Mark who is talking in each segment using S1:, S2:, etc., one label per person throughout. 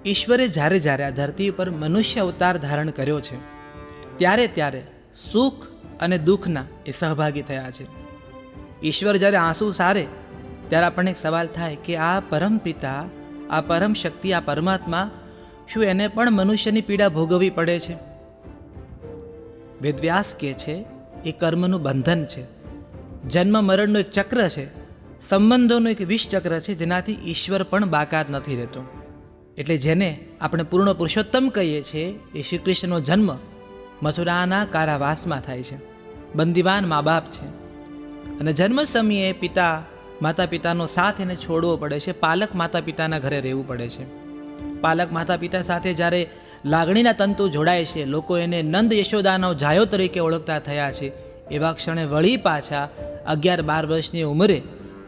S1: ઈશ્વરે જ્યારે જ્યારે આ ધરતી ઉપર મનુષ્ય અવતાર ધારણ કર્યો છે ત્યારે ત્યારે સુખ અને દુઃખના એ સહભાગી થયા છે. ઈશ્વર જ્યારે આંસુ સારે ત્યારે આપણને એક સવાલ થાય કે આ પરમ પિતા, આ પરમ શક્તિ, આ પરમાત્મા, શું એને પણ મનુષ્યની પીડા ભોગવવી પડે છે? વેદવ્યાસ કહે છે એ કર્મનું બંધન છે, જન્મ મરણનું એક ચક્ર છે, સંબંધોનું એક વિષ ચક્ર છે, જેનાથી ઈશ્વર પણ બાકાત નથી રહેતો. એટલે જેને આપણે પૂર્ણ પુરુષોત્તમ કહીએ છીએ એ શ્રી કૃષ્ણનો જન્મ મથુરાના કારાવાસમાં થાય છે. બંદીવાન મા બાપ છે અને જન્મ સમયે માતા પિતાનો સાથ એને છોડવો પડે છે. પાલક માતા પિતાના ઘરે રહેવું પડે છે. પાલક માતા પિતા સાથે જ્યારે લાગણીના તંતુ જોડાય છે, લોકો એને નંદ યશોદાનો જાયો તરીકે ઓળખતા થયા છે, એવા ક્ષણે વળી પાછા 11-12 વર્ષની ઉંમરે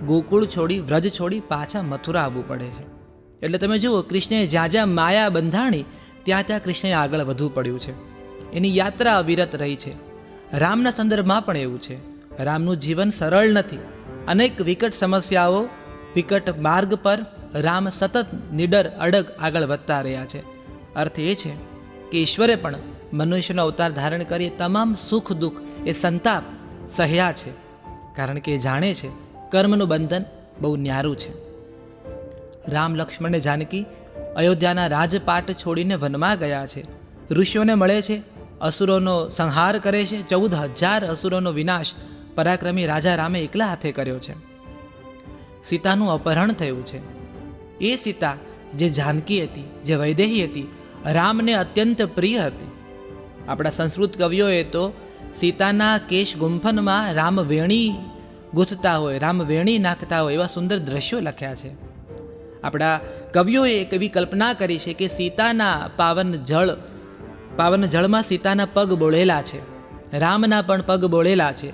S1: ગોકુળ છોડી, વ્રજ છોડી પાછા મથુરા આવવું પડે છે. એટલે તમે જુઓ, કૃષ્ણએ જ્યાં જ્યાં માયા બંધાણી ત્યાં ત્યાં કૃષ્ણએ આગળ વધવું પડ્યું છે. એની યાત્રા અવિરત રહી છે. રામના સંદર્ભમાં પણ એવું છે. રામનું જીવન સરળ નથી. અનેક વિકટ સમસ્યાઓ, વિકટ માર્ગ પર રામ સતત નિડર અડગ આગળ વધતા રહ્યા છે. અર્થ એ છે કે ઈશ્વરે પણ મનુષ્યનો અવતાર ધારણ કરી તમામ સુખ દુઃખ એ સંતાપ સહ્યા છે, કારણ કે એ જાણે છે કર્મનું બંધન બહુ ન્યારું છે. રામ, લક્ષ્મણ અને જાનકી અયોધ્યાના રાજપાટ છોડીને વનમાં ગયા છે. ઋષિઓને મળે છે, અસુરોનો સંહાર કરે છે. 14,000 અસુરોનો વિનાશ પરાક્રમી રાજા રામે એકલા હાથે કર્યો છે. સીતાનું અપહરણ થયું છે. એ સીતા જે જાનકી હતી, જે વૈદેહી હતી, રામને અત્યંત પ્રિય હતી. આપણા સંસ્કૃત કવિઓએ તો સીતાના કેશ ગુંફનમાં રામ વેણી ગૂંથતા હોય, રામ વેણી નાખતા હોય એવા સુંદર દ્રશ્યો લખ્યા છે. આપણા કવિઓએ એક એવી કલ્પના કરી છે કે સીતાના પાવન જળમાં સીતાના પગ બોળેલા છે, રામના પણ પગ બોળેલા છે,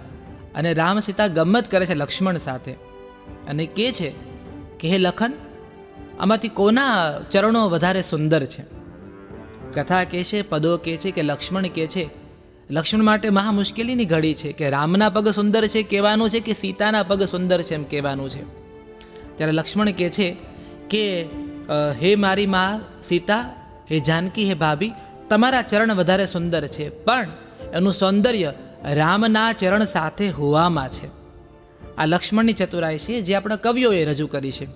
S1: અને રામ સીતા ગમ્મત કરે છે લક્ષ્મણ સાથે અને કહે છે કે હે લખન, આમાંથી કોના ચરણો વધારે સુંદર છે? કથા કહે છે, પદો કહે છે કે લક્ષ્મણ કહે છે, લક્ષ્મણ માટે મહા મુશ્કેલીની ઘડી છે કે રામના પગ સુંદર છે કહેવાનું છે કે સીતાના પગ સુંદર છે એમ કહેવાનું છે. ત્યારે લક્ષ્મણ કહે છે કે હે મારી મા સીતા, હે જાનકી, હે ભાભી, તમારા ચરણ વધારે સુંદર છે, પણ એનું સૌંદર્ય રામના ચરણ સાથે હોવામાં છે. આ લક્ષ્મણની ચતુરાઈ છે જે આપણા કવિઓએ રજૂ કરી છે.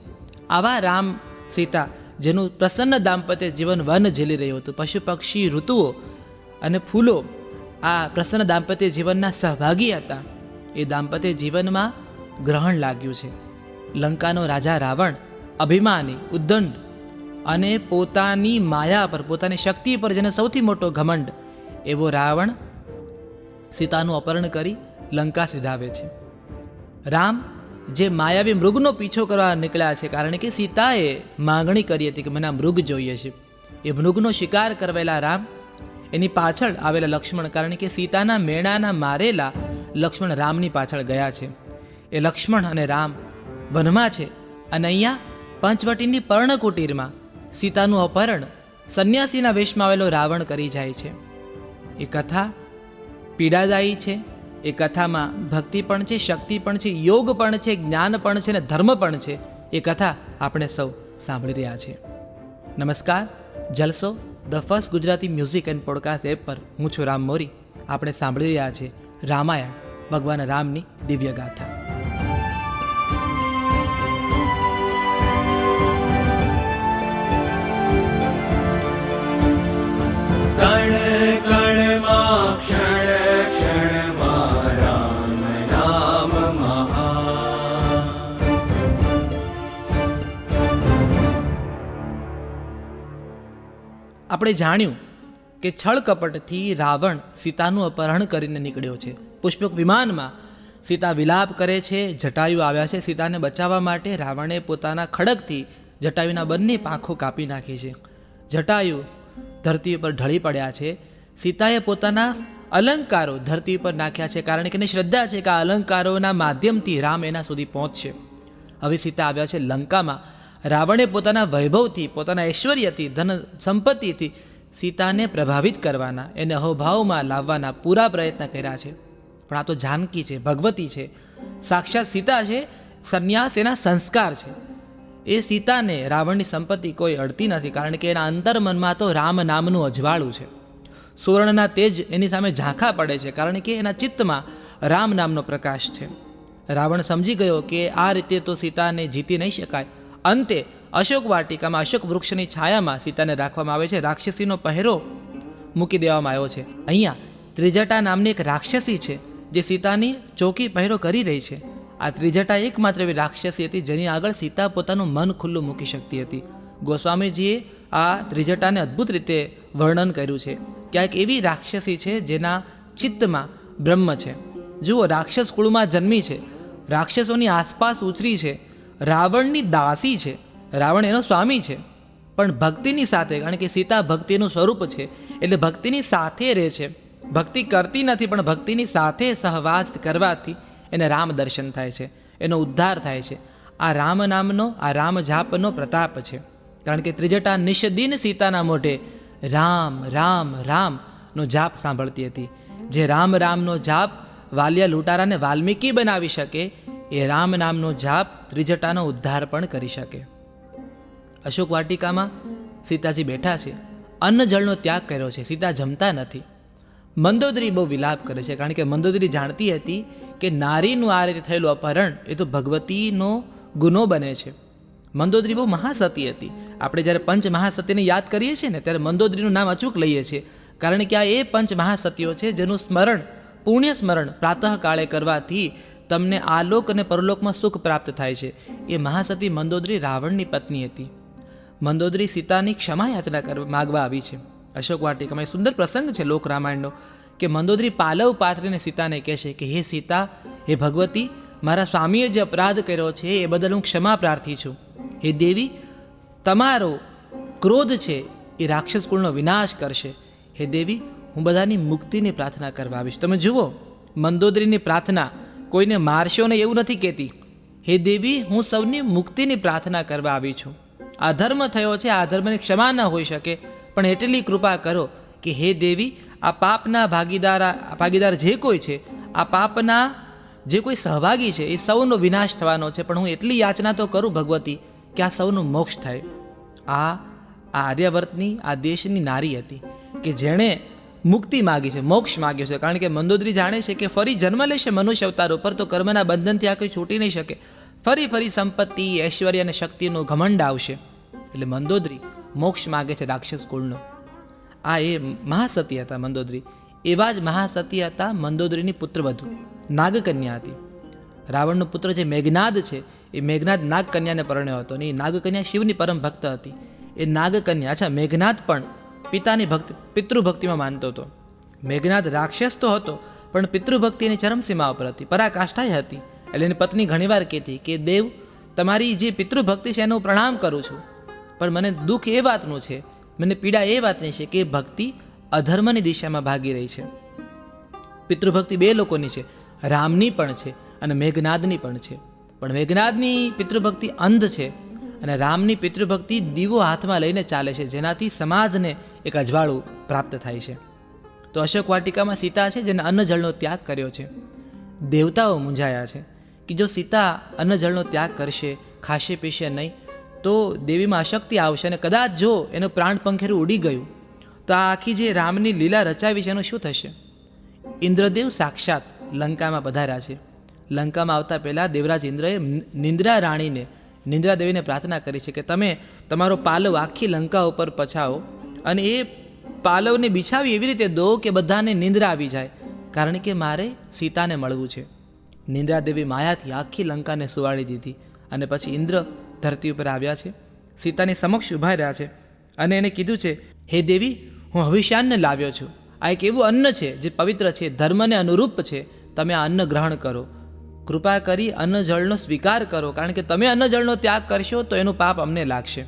S1: આવા રામ સીતા, જેનું પ્રસન્ન દાંપત્ય જીવન વન ઝીલી રહ્યું હતું, પશુ પક્ષી, ઋતુઓ અને ફૂલો આ પ્રસન્ન દાંપત્ય જીવનના સહભાગી હતા. એ દાંપત્ય જીવનમાં ગ્રહણ લાગ્યું છે. લંકાનો રાજા રાવણ, અભિમાની, ઉદ્દંડ અને પોતાની માયા પર, પોતાની શક્તિ પર જેને સૌથી મોટો ઘમંડ, એવો રાવણ સીતાનું અપહરણ કરી લંકા સિધાવે છે. રામ જે માયાવી મૃગનો પીછો કરવા નીકળ્યા છે, કારણ કે સીતાએ માંગણી કરી હતી કે મને આ મૃગ જોઈએ છે. એ મૃગનો શિકાર કરવેલા રામ, એની પાછળ આવેલા લક્ષ્મણ, કારણ કે સીતાના મેણાના મારેલા લક્ષ્મણ રામની પાછળ ગયા છે. એ લક્ષ્મણ અને રામ વનમાં છે અને અહીંયા પંચવટીની પર્ણકુટીરમાં સીતાનું અપહરણ સંન્યાસીના વેશમાં આવેલો રાવણ કરી જાય છે. એ કથા પીડાદાયી છે. એ કથામાં ભક્તિ પણ છે, શક્તિ પણ છે, યોગ પણ છે, જ્ઞાન પણ છે અને ધર્મ પણ છે. એ કથા આપણે સૌ સાંભળી રહ્યા છીએ. નમસ્કાર. Jalso the first Gujarati music and podcast app પર હું છું રામ મોરી. આપણે સાંભળી રહ્યા છીએ રામાયણ, ભગવાન રામની દિવ્ય ગાથા.
S2: કણ કણમાં ક્ષણ ક્ષણમાં રામ નામ મહા.
S1: આપણે જાણ્યું કે છળ કપટથી રાવણ સીતાનું અપહરણ કરીને નીકળ્યો છે. પુષ્પક વિમાનમાં સીતા વિલાપ કરે છે. જટાયુ આવ્યા છે સીતાને બચાવવા માટે. રાવણે પોતાના ખડગથી જટાયુના બંને પાંખો કાપી નાખી છે. જટાયુ ધરતી ઉપર ઢળી પડ્યા છે. સીતાએ પોતાના અલંકારો ધરતી ઉપર નાખ્યા છે, કારણ કે એની શ્રદ્ધા છે કે આ અલંકારોના માધ્યમથી રામ એના સુધી પહોંચશે. હવે સીતા આવ્યા છે લંકામાં. રાવણે પોતાના વૈભવથી, પોતાના ઐશ્વર્યથી, ધન સંપત્તિથી સીતાને પ્રભાવિત કરવાના, એને અહોભાવમાં લાવવાના પૂરા પ્રયત્ન કર્યા છે. પણ આ તો જાનકી છે, ભગવતી છે, સાક્ષાત સીતા છે. સંન્યાસ એના સંસ્કાર છે. એ સીતાને રાવણની સંપત્તિ કોઈ અડતી નથી, કારણ કે એના અંતર્મનમાં તો રામ નામનું અજવાળું છે. સુવર્ણના તેજ એની સામે ઝાંખા પડે છે, કારણ કે એના ચિત્તમાં રામ નામનો પ્રકાશ છે. રાવણ સમજી ગયો કે આ રીતે તો સીતાને જીતી નહીં શકાય. અંતે અશોક વાટિકામાં અશોક વૃક્ષની છાયામાં સીતાને રાખવામાં આવે છે. રાક્ષસીનો પહેરો મૂકી દેવામાં આવ્યો છે. અહીંયા ત્રિજટા નામની એક રાક્ષસી છે જે સીતાની ચોકી પહેરો કરી રહી છે. આ ત્રિજટા એકમાત્ર એવી રાક્ષસી હતી જેની આગળ સીતા પોતાનું મન ખુલ્લું મૂકી શકતી હતી. ગોસ્વામીજીએ આ ત્રિજટાને અદ્ભુત રીતે વર્ણન કર્યું છે. ક્યાંક એવી રાક્ષસી છે જેના ચિત્તમાં બ્રહ્મ છે. જુઓ, રાક્ષસ કુળમાં જન્મી છે, રાક્ષસોની આસપાસ ઉછરી છે, રાવણની દાસી છે, રાવણ એનો સ્વામી છે, પણ ભક્તિની સાથે, કારણ કે સીતા ભક્તિનું સ્વરૂપ છે એટલે ભક્તિની સાથે રહે છે. ભક્તિ કરતી નથી, પણ ભક્તિની સાથે સહવાસ કરવાથી એને રામ દર્શન થાય છે, એનો ઉદ્ધાર થાય છે. આ રામ નામનો, આ રામ જાપનો પ્રતાપ છે. કારણ કે ત્રિજટા નિષ્દિન સીતાના મોઢે રામ રામ રામનો જાપ સાંભળતી હતી. જે રામ રામનો જાપ વાલિયા લૂંટારાને વાલ્મીકી બનાવી શકે, એ રામ નામનો જાપ ત્રિજટાનો ઉદ્ધાર પણ કરી શકે. અશોક વાટિકામાં સીતાજી બેઠા છે, અન્ન જળનો ત્યાગ કર્યો છે, સીતા જમતા નથી. મંદોદરી બહુ વિલાપ કરે છે, કારણ કે મંદોદરી જાણતી હતી કે નારીનું આ રીતે થયેલું અપહરણ એ તો ભગવતીનો ગુનો બને છે. મંદોદરી બહુ મહાસતી હતી. આપણે જ્યારે પંચ મહાસતીને યાદ કરીએ છીએ ને, ત્યારે મંદોદરીનું નામ અચૂક લઈએ છીએ, કારણ કે આ એ પંચ મહાસતીઓ છે જેનું સ્મરણ, પુણ્ય સ્મરણ પ્રાતઃકાળે કરવાથી તમને આલોક અને પરલોકમાં સુખ પ્રાપ્ત થાય છે. એ મહાસતી મંદોદરી રાવણની પત્ની હતી. મંદોદરી સીતાની ક્ષમા યાચના માગવા આવી છે. અશોક વાટિકામાં એ સુંદર પ્રસંગ છે લોક રામાયણનો, કે મંદોદરી પાલવ પાથરીને સીતાને કહે છે કે હે સીતા, હે ભગવતી, મારા સ્વામીએ જે અપરાધ કર્યો છે એ બદલ હું ક્ષમા પ્રાર્થી છું. હે દેવી, તમારો ક્રોધ છે એ રાક્ષસ કુળનો વિનાશ કરશે. હે દેવી, હું બધાની મુક્તિની પ્રાર્થના કરવા આવીશ. તમે જુઓ, મંદોદરીની પ્રાર્થના કોઈને મારશો ને એવું નથી કહેતી. હે દેવી, હું સૌની મુક્તિની પ્રાર્થના કરવા આવી છું. આ ધર્મ થયો છે, આ ધર્મની ક્ષમા ન હોઈ શકે, પણ એટલી કૃપા કરો કે હે દેવી, આ પાપના ભાગીદાર જે કોઈ છે, આ પાપના જે કોઈ સહભાગી છે, એ સૌનો વિનાશ થવાનો છે, પણ હું એટલી યાચના તો કરું ભગવતી કે આ સૌનું મોક્ષ થાય. આ આર્યાવર્તની, આ દેશની નારી હતી કે જેણે મુક્તિ માગી છે, મોક્ષ માગ્યો છે. કારણ કે મંદોદરી જાણે છે કે ફરી જન્મ લેશે મનુષ્ય અવતાર ઉપર તો કર્મના બંધનથી આ કંઈ છૂટી નહીં શકે. ફરી સંપત્તિ, ઐશ્વર્ય અને શક્તિનું ઘમંડ આવશે. એટલે મંદોદરી મોક્ષ માગે છે રાક્ષસ કુળનો. આ એ મહાસતી હતા મંદોદરી. એવા જ મહાસતી હતા મંદોદરીની પુત્રવધુ નાગકન્યા હતી. રાવણનો પુત્ર જે મેઘનાદ છે, એ મેઘનાદ નાગકન્યાને પરણ્યો હતો, અને એ નાગકન્યા શિવની પરમ ભક્ત હતી. એ નાગકન્યા, અચ્છા, મેઘનાદ પણ પિતાની ભક્તિ, પિતૃભક્તિમાં માનતો હતો. મેઘનાદ રાક્ષસ તો હતો, પણ પિતૃભક્તિ એની ચરમસીમા ઉપર હતી, પરાકાષ્ઠાએ હતી. એટલે એની પત્ની ઘણીવાર કહેતી કે દેવ, તમારી જે પિતૃભક્તિ છે એનો હું પ્રણામ કરું છું, પણ મને દુઃખ એ વાતનું છે, મને પીડા એ વાતની છે કે ભક્તિ અધર્મની દિશામાં ભાગી રહી છે. પિતૃભક્તિ બે લોકોની છે, રામની પણ છે અને મેઘનાદની પણ છે. પણ મેઘનાદની પિતૃભક્તિ અંધ છે અને રામની પિતૃભક્તિ દીવો હાથમાં લઈને ચાલે છે, જેનાથી સમાજને એક અજવાળું પ્રાપ્ત થાય છે. તો અશોક વાટિકામાં સીતા છે જેને અન્ન જળનો ત્યાગ કર્યો છે. દેવતાઓ મૂંઝાયા છે કે જો સીતા અન્ન જળનો ત્યાગ કરશે, ખાશે પીશે નહીં, તો દેવીમાં અશક્તિ આવશે, અને કદાચ જો એનું પ્રાણ પંખેરું ઉડી ગયું તો આ આખી જે રામની લીલા રચાવી છે એનું શું થશે? ઇન્દ્રદેવ સાક્ષાત લંકામાં પધાર્યા છે. લંકામાં આવતા પહેલાં દેવરાજ ઇન્દ્રએ નિંદ્રા રાણીને, નિંદ્રા દેવીને પ્રાર્થના કરી છે કે તમે તમારો પાલવ આખી લંકા ઉપર પછાવો અને એ પાલવને બિછાવી એવી રીતે દો કે બધાને નિંદ્રા આવી જાય, કારણ કે મારે સીતાને મળવું છે. નિંદ્રા દેવી માયાથી આખી લંકાને સુવાડી દીધી અને પછી ઇન્દ્ર ધરતી ઉપર આવ્યા છે, સીતાની સમક્ષ ઊભા રહ્યા છે અને એને કીધું છે, હે દેવી, હું હવિષ્યાન્ન લાવ્યો છું. આ એક એવું અન્ન છે જે પવિત્ર છે, ધર્મને અનુરૂપ છે. તમે આ અન્ન ગ્રહણ કરો, કૃપા કરી અન્ન જળનો સ્વીકાર કરો, કારણ કે તમે અન્ન જળનો ત્યાગ કરશો તો એનું પાપ અમને લાગશે.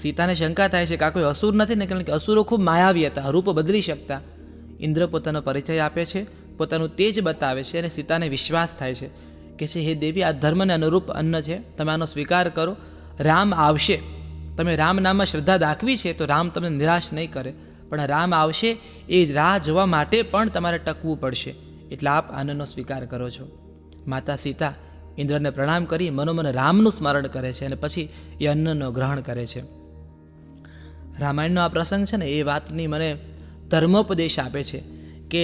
S1: સીતાને શંકા થાય છે કે આ કોઈ અસુર નથી ને, કારણ કે અસુરો ખૂબ માયાવી હતા, રૂપ બદલી શકતા. ઇન્દ્ર પોતાનો પરિચય આપે છે, પોતાનું તેજ બતાવે છે અને સીતાને વિશ્વાસ થાય છે કે હે દેવી, આ ધર્મને અનુરૂપ અન્ન છે, તમે આનો સ્વીકાર કરો. રામ આવશે, તમે રામ નામમાં શ્રદ્ધા દાખવી છે તો રામ તમને નિરાશ નહીં કરે, પણ રામ આવશે એ રાહ જોવા માટે પણ તમારે ટકવું પડશે, એટલે આપ અન્નનો સ્વીકાર કરો છો. માતા સીતા ઇન્દ્રને પ્રણામ કરી મનોમન રામનું સ્મરણ કરે છે અને પછી એ અન્નનો ગ્રહણ કરે છે. રામાયણનો આ પ્રસંગ છે ને એ વાતની મને ધર્મોપદેશ આપે છે કે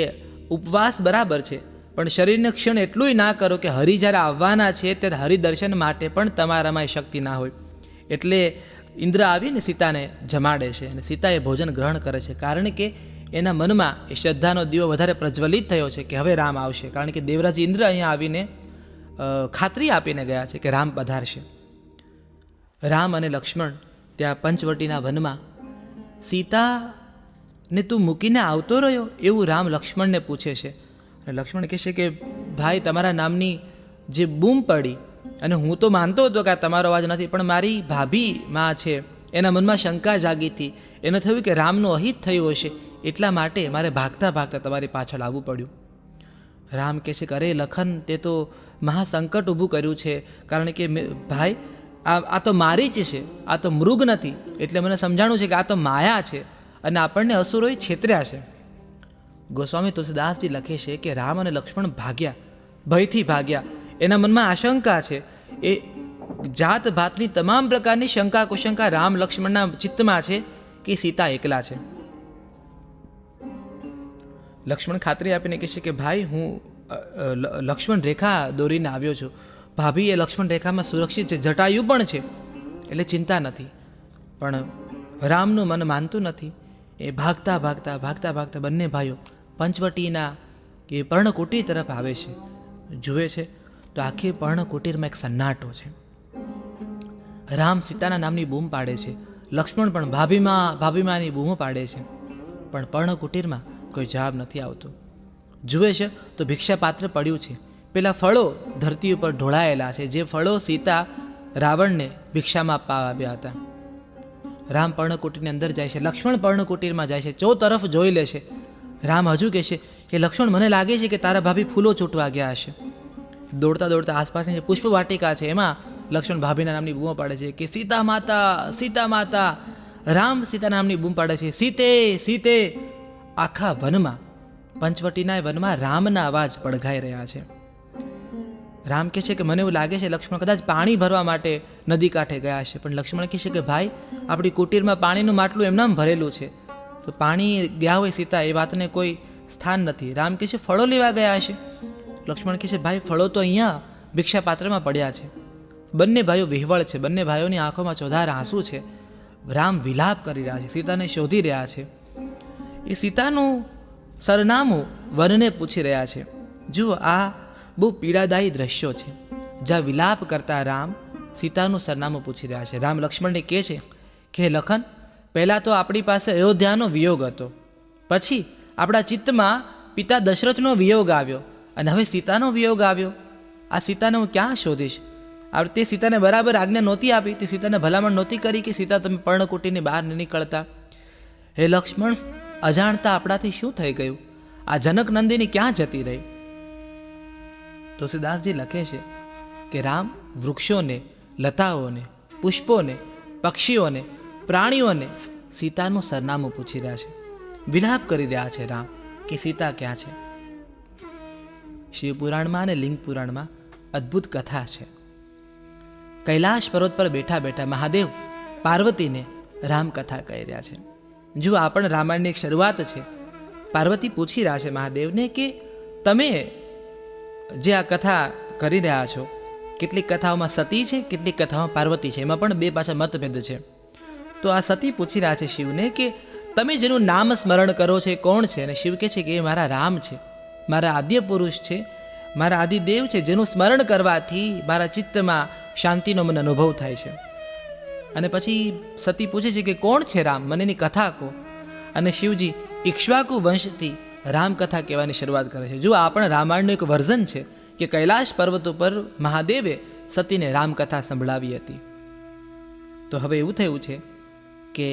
S1: ઉપવાસ બરાબર છે, પણ શરીરને ક્ષણ એટલું ના કરો કે હરિ જ્યારે આવવાના છે ત્યારે હરિદર્શન માટે પણ તમારામાં એ શક્તિ ના હોય. એટલે ઇન્દ્ર આવીને સીતાને જમાડે છે અને સીતા એ ભોજન ગ્રહણ કરે છે, કારણ કે એના મનમાં એ શ્રદ્ધાનો દીવો વધારે પ્રજ્વલિત થયો છે કે હવે રામ આવશે. કારણ કે દેવરાજ ઇન્દ્ર અહીંયા આવીને ખાતરી આપીને ગયા છે કે રામ પધારશે. રામ અને લક્ષ્મણ ત્યાં પંચવટીના વનમાં સીતાને તું મૂકીને આવતો રહ્યો એવું રામ લક્ષ્મણને પૂછે છે. અને લક્ષ્મણ કહે છે કે ભાઈ, તમારા નામની જે બૂમ પડી અને હું તો માનતો હતો કે આ તમારો અવાજ નથી, પણ મારી ભાભી માં છે એના મનમાં શંકા જાગી હતી. એને થયું કે રામનું અહિત થયું હશે, એટલા માટે મારે ભાગતા ભાગતા તમારી પાછળ આવવું પડ્યું. રામ કહે છે કે અરે લખન, તે તો મહાસંકટ ઊભું કર્યું છે, કારણ કે ભાઈ આ તો મારી જ છે, આ તો મૃગ નથી. એટલે મને સમજાણું છે કે આ તો માયા છે અને આપણને અસુરોએ છેતર્યા છે. ગોસ્વામી તુલસીદાસજી લખે છે કે રામ અને લક્ષ્મણ ભાગ્યા, ભયથી ભાગ્યા. એના મનમાં આશંકા છે, એ જાત ભાતની તમામ પ્રકારની શંકા કુશંકા રામ લક્ષ્મણના ચિત્તમાં છે કે સીતા એકલા છે. લક્ષ્મણ ખાતરી આપીને કહે છે કે ભાઈ, હું લક્ષ્મણ રેખા દોરીને આવ્યો છું. ભાભી એ લક્ષ્મણ રેખામાં સુરક્ષિત છે, જટાયુ પણ છે, એટલે ચિંતા નથી. પણ રામનું મન માનતું નથી. એ ભાગતા ભાગતા ભાગતા ભાગતા બંને ભાઈઓ પંચવટીના કે પર્ણકુટીર તરફ આવે છે. જુએ છે તો આખી પર્ણકુટીરમાં એક સન્નાટો છે. રામ સીતાના નામની બૂમ પાડે છે, લક્ષ્મણ પણ ભાભીમાની બૂમો પાડે છે, પણ પર્ણકુટીરમાં કોઈ જવાબ નથી આવતો. જુએ છે તો ભિક્ષા પાત્ર પડ્યું છે. પેલા ફળો ધરતી ઉપર ઢોળાયેલા છે, જે ફળો સીતા રાવણને ભિક્ષામાં આપવા આવ્યા હતા. રામ પર્ણકુટીરની અંદર જાય છે, લક્ષ્મણ પર્ણકુટીરમાં જાય છે, તરફ જોઈ લે છે. રામ હજુ કહે છે કે લક્ષ્મણ, મને લાગે છે કે તારા ભાભી ફૂલો ચૂંટવા ગયા હશે. દોડતા દોડતા આસપાસની જે પુષ્પ વાટિકા છે એમાં લક્ષ્મણ ભાભીના નામની બૂમો પાડે છે કે સીતા માતા, સીતા માતા. રામ સીતા નામની બૂમ પાડે છે, સીતે સીતે. આખા વનમાં, પંચવટીના વનમાં રામના અવાજ પડઘાઈ રહ્યા છે. રામ કહે છે કે મને એવું લાગે છે લક્ષ્મણ કદાચ પાણી ભરવા માટે નદી કાંઠે ગયા છે. પણ લક્ષ્મણ કહે છે કે ભાઈ, આપણી કુટીરમાં પાણીનું માટલું એમનામ ભરેલું છે, તો પાણી ગયા હોય સીતા એ વાતને કોઈ સ્થાન નથી. રામ કહે છે ફળો લેવા ગયા હશે. લક્ષ્મણ કહે છે ભાઈ, ફળો તો અહીંયા ભિક્ષા પાત્રમાં પડ્યા છે. બંને ભાઈઓ વિહવળ છે, બંને ભાઈઓની આંખોમાં ચોધાર આંસુ છે. રામ વિલાપ કરી રહ્યા છે, સીતાને શોધી રહ્યા છે. એ સીતાનું સરનામું વનને પૂછી રહ્યા છે. જુઓ, આ બહુ પીડાદાયી દ્રશ્યો છે, જ્યાં વિલાપ કરતા રામ સીતાનું સરનામું પૂછી રહ્યા છે. રામ લક્ષ્મણને કહે છે કે લખન, પહેલાં તો આપણી પાસે અયોધ્યાનો વિયોગ હતો, પછી આપણા ચિત્તમાં પિતા દશરથનો વિયોગ આવ્યો, અને હવે સીતાનો વિયોગ આવ્યો. આ સીતાને હું ક્યાં શોધીશ? તે સીતાને બરાબર આજ્ઞા નહોતી આપી, તે સીતાને ભલામણ નહોતી કરી કે સીતા તમે પર્ણકુટીની બહાર ન નીકળતા. હે લક્ષ્મણ, અજાણતા આપણાથી શું થઈ ગયું? આ જનક નંદિની ક્યાં જતી રહી? તુલસીદાસજી લખે છે કે રામ વૃક્ષોને, લતાઓને, પુષ્પોને, પક્ષીઓને, પ્રાણીઓને સીતાનું સરનામું પૂછી રહ્યા છે, વિલાપ કરી રહ્યા છે રામ કે સીતા ક્યાં છે. શિવપુરાણમાં અને લિંગ પુરાણમાં અદ્ભુત કથા છે. કૈલાશ પર્વત પર બેઠા બેઠા મહાદેવ પાર્વતીને રામકથા કહી રહ્યા છે. જુઓ, આ પણ રામાયણની એક શરૂઆત છે. પાર્વતી પૂછી રહ્યા છે મહાદેવને કે તમે જે આ કથા કરી રહ્યા છો, કેટલીક કથાઓમાં સતી છે, કેટલીક કથાઓમાં પાર્વતી છે, એમાં પણ બે પાછા મતભેદ છે. તો આ સતી પૂછી રહ્યા છે શિવને કે તમે જેનું નામ સ્મરણ કરો છો એ કોણ છે? અને શિવ કહે છે કે એ મારા રામ છે, મારા આદ્ય પુરુષ છે, મારા આદિદેવ છે, જેનું સ્મરણ કરવાથી મારા ચિત્તમાં શાંતિનો મને અનુભવ થાય છે. અને પછી સતી પૂછે છે કે કોણ છે રામ, મને એની કથા કહો. અને શિવજી ઇક્ષ્વાકુ વંશથી રામકથા કહેવાની શરૂઆત કરે છે. જો આ પણ રામાયણનું એક વર્ઝન છે કે કૈલાશ પર્વત ઉપર મહાદેવે સતીને રામકથા સંભળાવી હતી. તો હવે એવું થયું છે કે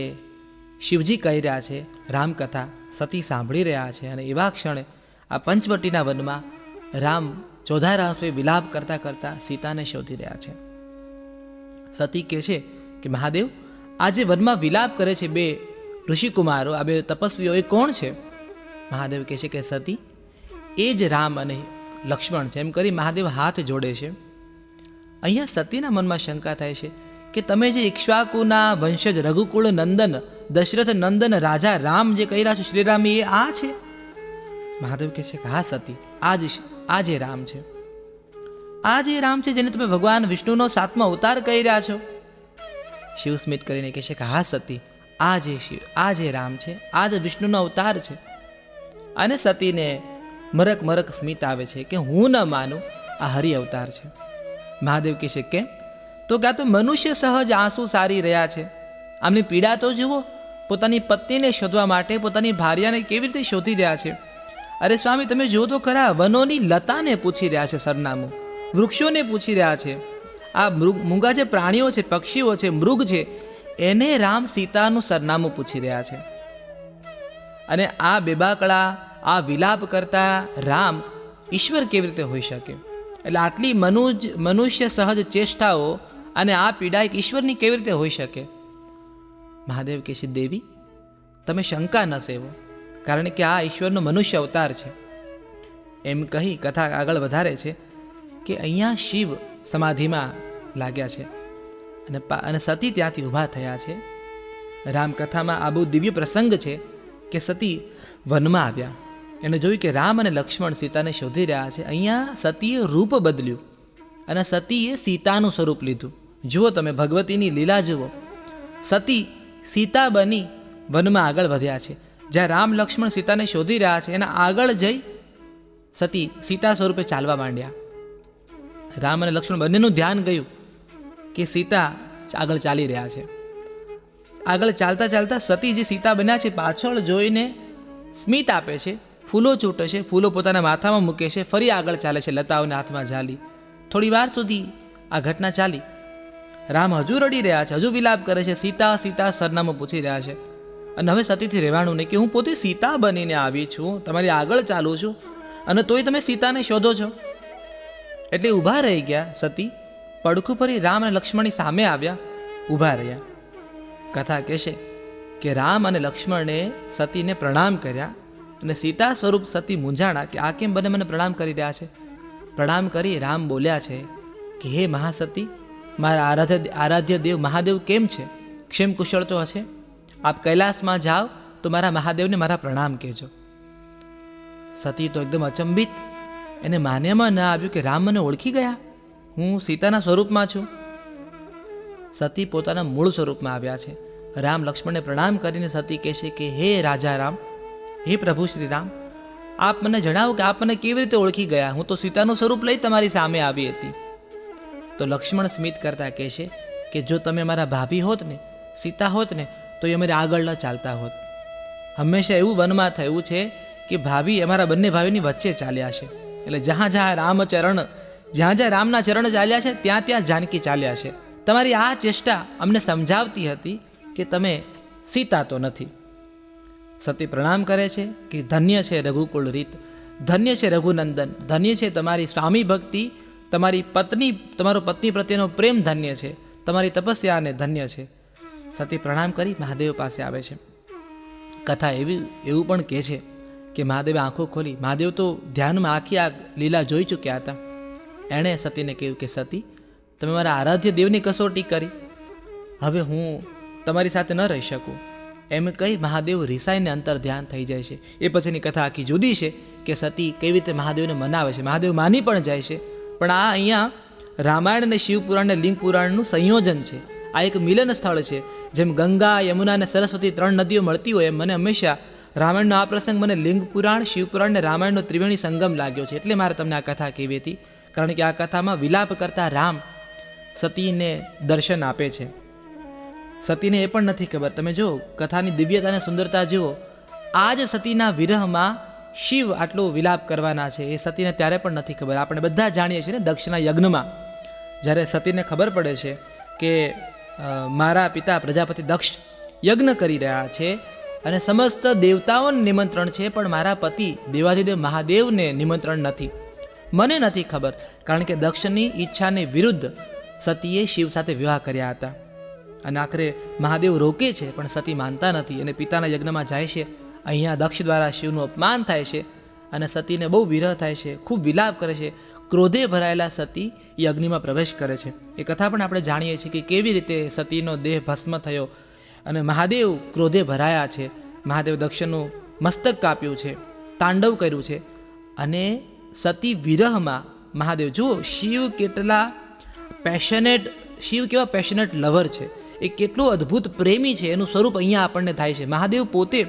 S1: શિવજી કહી રહ્યા છે રામકથા, સતી સાંભળી રહ્યા છે, અને એવા ક્ષણે આ પંચવટીના વનમાં રામ ચોધાર આંસુએ વિલાપ કરતા કરતા સીતાને શોધી રહ્યા છે. સતી કહે છે કે મહાદેવ, આ જે વનમાં વિલાપ કરે છે બે ઋષિકુમારો, આ બે તપસ્વીઓ, એ કોણ છે? મહાદેવ કહે છે કે સતી, એ જ રામ અને લક્ષ્મણ છે. એમ કરી મહાદેવ હાથ જોડે છે અહીંયા સતીના મનમાં શંકા થાય છે કે તમે જે ઇક્ષ્વાકુના વંશજ રઘુકુળ નંદન દશરથ નંદન રાજા રામ જે કહી રહ્યા છો શ્રીરામ એ આ છે? મહાદેવ કહે છે કે હા સતી, આ જે રામ છે, આ જે રામ છે જેને તમે ભગવાન વિષ્ણુનો 7મો અવતાર કહી રહ્યા છો. શિવ સ્મિત કરીને કહે છે કે હા સતી, આ જે રામ છે, આ જ વિષ્ણુનો અવતાર છે. અને સતીને મરક મરક સ્મિત આવે છે કે હું ન માનું, આ હરિ અવતાર છે. મહાદેવ કહે છે કેમ? તો કે આ તો મનુષ્ય સહજ આંસુ સારી રહ્યા છે. આમની પીડા તો જુઓ, પોતાની પત્નીને શોધવા માટે પોતાની ભાર્યાને કેવી રીતે શોધી રહ્યા છે. અરે સ્વામી, તમે જુઓ તો ખરા, વનોની લતાને પૂછી રહ્યા છે સરનામું, વૃક્ષોને પૂછી રહ્યા છે. આ મૂંગા જે પ્રાણીઓ છે, પક્ષીઓ છે, મૃગ છે, એને રામ સીતાનું સરનામું પૂછી રહ્યા છે. અને આ બેબાકળા, આ વિલાપ કરતા રામ ઈશ્વર કેવી રીતે હોઈ શકે? એટલે આટલી મનુષ્ય સહજ ચેષ્ટાઓ અને આ પીડા એક ઈશ્વરની કેવી રીતે હોઈ શકે? મહાદેવ કહે છે દેવી, તમે શંકા ન સેવો, કારણ કે આ ઈશ્વરનો મનુષ્ય અવતાર છે. એમ કહી કથા આગળ વધારે છે કે અહીંયા શિવ સમાધિમાં લાગ્યા છે અને સતી ત્યાંથી ઊભા થયા છે. રામકથામાં આ બહુ દિવ્ય પ્રસંગ છે કે સતી વનમાં આવ્યા, એને જોયું કે રામ અને લક્ષ્મણ સીતાને શોધી રહ્યા છે. અહીંયા સતીએ રૂપ બદલ્યું અને સતીએ સીતાનું સ્વરૂપ લીધું. જુઓ તમે ભગવતીની લીલા જુઓ. સતી સીતા બની વનમાં આગળ વધ્યા છે. જ્યાં રામ લક્ષ્મણ સીતાને શોધી રહ્યા છે એના આગળ જઈ સતી સીતા સ્વરૂપે ચાલવા માંડ્યા. રામ અને લક્ષ્મણ બંનેનું ધ્યાન ગયું કે સીતા આગળ ચાલી રહ્યા છે. આગળ ચાલતા ચાલતા સતી જે સીતા બન્યા છે પાછળ જોઈને સ્મિત આપે છે, ફૂલો ચૂંટે છે, ફૂલો પોતાના માથામાં મૂકે છે, ફરી આગળ ચાલે છે લતાઓને હાથમાં ઝાલી. થોડી વાર સુધી આ ઘટના ચાલી. રામ હજુ રડી રહ્યા છે, હજુ વિલાપ કરે છે, સીતા સીતા સરનામું પૂછી રહ્યા છે. અને હવે સતીથી રહેવાનું નહીં કે હું પોતે સીતા બનીને આવી છું, તમારી આગળ ચાલું છું અને તોય તમે સીતાને શોધો છો. એટલે ઊભા રહી ગયા સતી, પડખું ફરી રામ અને લક્ષ્મણની સામે આવ્યા, ઊભા રહ્યા. કથા કહેશે કે રામ અને લક્ષ્મણે સતીને પ્રણામ કર્યા અને સીતા સ્વરૂપ સતી મૂંઝાણા કે આ કેમ બંને મને પ્રણામ કરી રહ્યા છે. પ્રણામ કરી રામ બોલ્યા છે કે હે મહાસતી, મારા આરાધ્ય દેવ મહાદેવ કેમ છે? ક્ષેમ કુશળ તો હશે? આપ કૈલાસમાં જાઓ તો મારા મહાદેવને મારા પ્રણામ કહેજો. સતી તો એકદમ અચંબિત, એને માન્યામાં ન આવ્યું કે રામ મને ઓળખી ગયા, હું સીતાના સ્વરૂપમાં છું. સતી પોતાના મૂળ સ્વરૂપમાં આવ્યા છે. રામ લક્ષ્મણને પ્રણામ કરીને સતી કહે છે કે હે રાજા રામ, હે પ્રભુ શ્રી રામ, આપ મને જણાવો કે આપ મને કેવી રીતે ઓળખી ગયા? હું તો સીતાનું સ્વરૂપ લઈ તમારી સામે આવી હતી. તો લક્ષ્મણ સ્મિત કરતા કહે છે કે જો તમે મારા ભાભી હોત ને, સીતા હોત ને, તો એ અમારે આગળ ન ચાલતા હોત. હંમેશા એવું વનમાં થયું છે કે ભાભી અમારા બંને ભાઈઓની વચ્ચે ચાલ્યા છે. એટલે જ્યાં જ્યાં રામના ચરણ ચાલ્યા છે ત્યાં ત્યાં જાનકી ચાલ્યા છે. તમારી આ ચેષ્ટા અમને સમજાવતી હતી કે તમે સીતા તો નથી. સતી પ્રણામ કરે છે કે ધન્ય છે રઘુકુળ રીત, ધન્ય છે રઘુનંદન, ધન્ય છે તમારી સ્વામી ભક્તિ, તમારો પત્ની પ્રત્યેનો પ્રેમ ધન્ય છે, તમારી તપસ્યા અને ધન્ય છે. સતી પ્રણામ કરી મહાદેવ પાસે આવે છે. કથા એવું પણ કહે છે કે મહાદેવે આંખો ખોલી, મહાદેવ તો ધ્યાનમાં આખી આ લીલા જોઈ ચૂક્યા હતા. એણે સતીને કહ્યું કે સતી, તમે મારા આરાધ્ય દેવની કસોટી કરી, હવે હું તમારી સાથે ન રહી શકું. એમ કહી મહાદેવ રિસાઈને અંતર ધ્યાન થઈ જાય છે. એ પછીની કથા આખી જુદી છે કે સતી કેવી રીતે મહાદેવને મનાવે છે. મહાદેવ માની પણ જાય છે. પણ આ અહીંયા રામાયણ અને શિવપુરાણ અને લિંગ પુરાણનું સંયોજન છે. આ એક મિલન સ્થળ છે. જેમ ગંગા, યમુના અને સરસ્વતી 3 નદીઓ મળતી હોય એમ મને હંમેશા રામાયણનો આ પ્રસંગ મને લિંગ પુરાણ, શિવપુરાણ અને રામાયણનો ત્રિવેણી સંગમ લાગ્યો છે. એટલે મારે તમને આ કથા કહેવી હતી, કારણ કે આ કથામાં વિલાપ કરતા રામ સતીને દર્શન આપે છે. સતીને એ પણ નથી ખબર, તમે જો કથાની દિવ્યતા અને સુંદરતા જુઓ, આ જ સતીના વિરહમાં શિવ આટલો વિલાપ કરવાના છે એ સતીને ત્યારે પણ નથી ખબર. આપણે બધા જાણીએ છીએ ને, દક્ષના યજ્ઞમાં જ્યારે સતીને ખબર પડે છે કે મારા પિતા પ્રજાપતિ દક્ષ યજ્ઞ કરી રહ્યા છે અને સમસ્ત દેવતાઓને નિમંત્રણ છે, પણ મારા પતિ દેવાધિદેવ મહાદેવને નિમંત્રણ નથી, મને નથી ખબર. કારણ કે દક્ષની ઈચ્છાને વિરુદ્ધ સતીએ શિવ સાથે વિવાહ કર્યા હતા. અને આખરે મહાદેવ રોકે છે પણ સતી માનતા નથી અને પિતાના યજ્ઞમાં જાય છે. અહીંયા દક્ષ દ્વારા શિવનું અપમાન થાય છે અને સતીને બહુ વિરહ થાય છે, ખૂબ વિલાપ કરે છે, ક્રોધે ભરાયેલા સતી એ અગ્નિમાં પ્રવેશ કરે છે. એ કથા પણ આપણે જાણીએ છીએ કે કેવી રીતે સતીનો દેહ ભસ્મ થયો અને મહાદેવ ક્રોધે ભરાયા છે. મહાદેવ દક્ષનું મસ્તક કાપ્યું છે, તાંડવ કર્યું છે. અને સતી વિરહમાં મહાદેવ, જુઓ શિવ કેવા પેશનેટ લવર છે, એ કેટલો અદ્ભુત પ્રેમી છે, એનું સ્વરૂપ અહીંયા આપણને થાય છે. મહાદેવ પોતે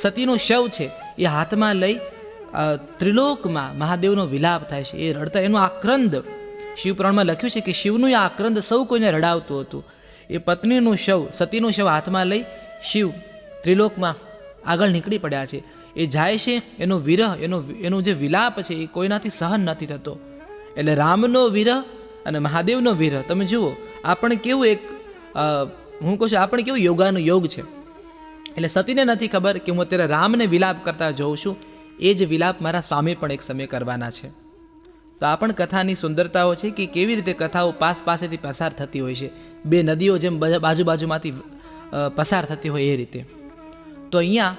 S1: સતીનો શવ છે એ હાથમાં લઈ ત્રિલોકમાં મહાદેવનો વિલાપ થાય છે. એ રડતા એનું આક્રંદ શિવપુરાણમાં લખ્યું છે કે શિવનું એ આક્રંદ સૌ કોઈને રડાવતું હતું. એ પત્નીનું શવ, સતીનું શવ હાથમાં લઈ શિવ ત્રિલોકમાં આગળ નીકળી પડ્યા છે. એ જાય છે, એનો વિરહ, એનો જે વિલાપ છે એ કોઈનાથી સહન નથી થતો. એટલે રામનો વિરહ અને મહાદેવનો વિરહ તમે જુઓ, આપણે કેવું હું કહું છું, આપણે કેવું યોગાનો યોગ છે. એટલે સતીને નથી ખબર કે હું અત્યારે રામને વિલાપ કરતા જોઉં છું, એ જ વિલાપ મારા સ્વામી પણ એક સમય કરવાના છે. તો આ પણ કથાની સુંદરતાઓ છે કે કેવી રીતે કથાઓ પાસેથી પસાર થતી હોય છે. બે નદીઓ જેમ બાજુમાંથી પસાર થતી હોય એ રીતે. તો અહીંયા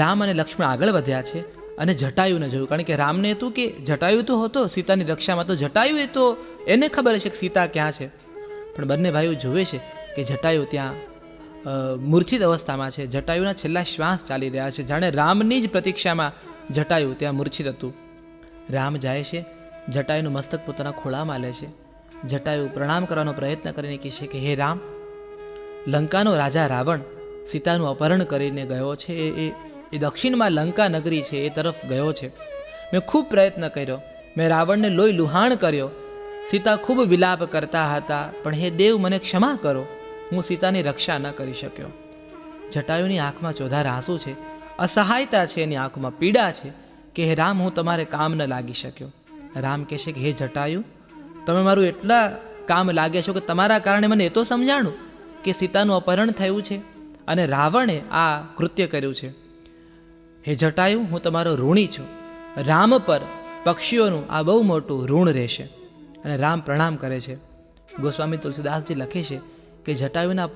S1: રામ અને લક્ષ્મણ આગળ વધ્યા છે અને જટાયુને જોયું. કારણ કે રામને હતું કે જટાયુ તો હતો સીતાની રક્ષામાં, તો જટાયુ એ તો એને ખબર છે કે સીતા ક્યાં છે. પણ બંને ભાઈઓ જોવે છે કે જટાયુ ત્યાં મૂર્છિત અવસ્થામાં છે. જટાયુના છેલ્લા શ્વાસ ચાલી રહ્યા છે. જાણે રામની જ પ્રતીક્ષામાં જટાયુ ત્યાં મૂર્છિત હતું. રામ જાય છે, જટાયુનું મસ્તક પોતાના ખોળામાં લે છે. જટાયુ પ્રણામ કરવાનો પ્રયત્ન કરીને કહે છે કે હે રામ, લંકાનો રાજા રાવણ સીતાનું અપહરણ કરીને ગયો છે. એ દક્ષિણમાં લંકા નગરી છે એ તરફ ગયો છે. મેં ખૂબ પ્રયત્ન કર્યો, મેં રાવણને લોહી લુહાણ કર્યો. સીતા ખૂબ વિલાપ કરતા હતા, પણ હે દેવ મને ક્ષમા કરો, હું સીતાની રક્ષા ન કરી શક્યો. જટાયુની આંખમાં ચોધાર આંસુ છે, અસહાયતા છે એની આંખમાં, પીડા છે કે હે રામ, હું તમારે કામ ન લાગી શક્યો. રામ કહે છે કે હે જટાયુ, તમે મારું એટલા કામ લાગ્યા છો કે તમારા કારણે મને એ તો સમજાણું કે સીતાનું અપહરણ થયું છે અને રાવણે આ કૃત્ય કર્યું છે. હે જટાયુ, હું તમારો ઋણી છું. રામ પર પક્ષીઓનું આ બહુ મોટું ઋણ રહેશે. અને રામ પ્રણામ કરે છે. ગોસ્વામી તુલસીદાસજી લખે છે કે જટાયુએ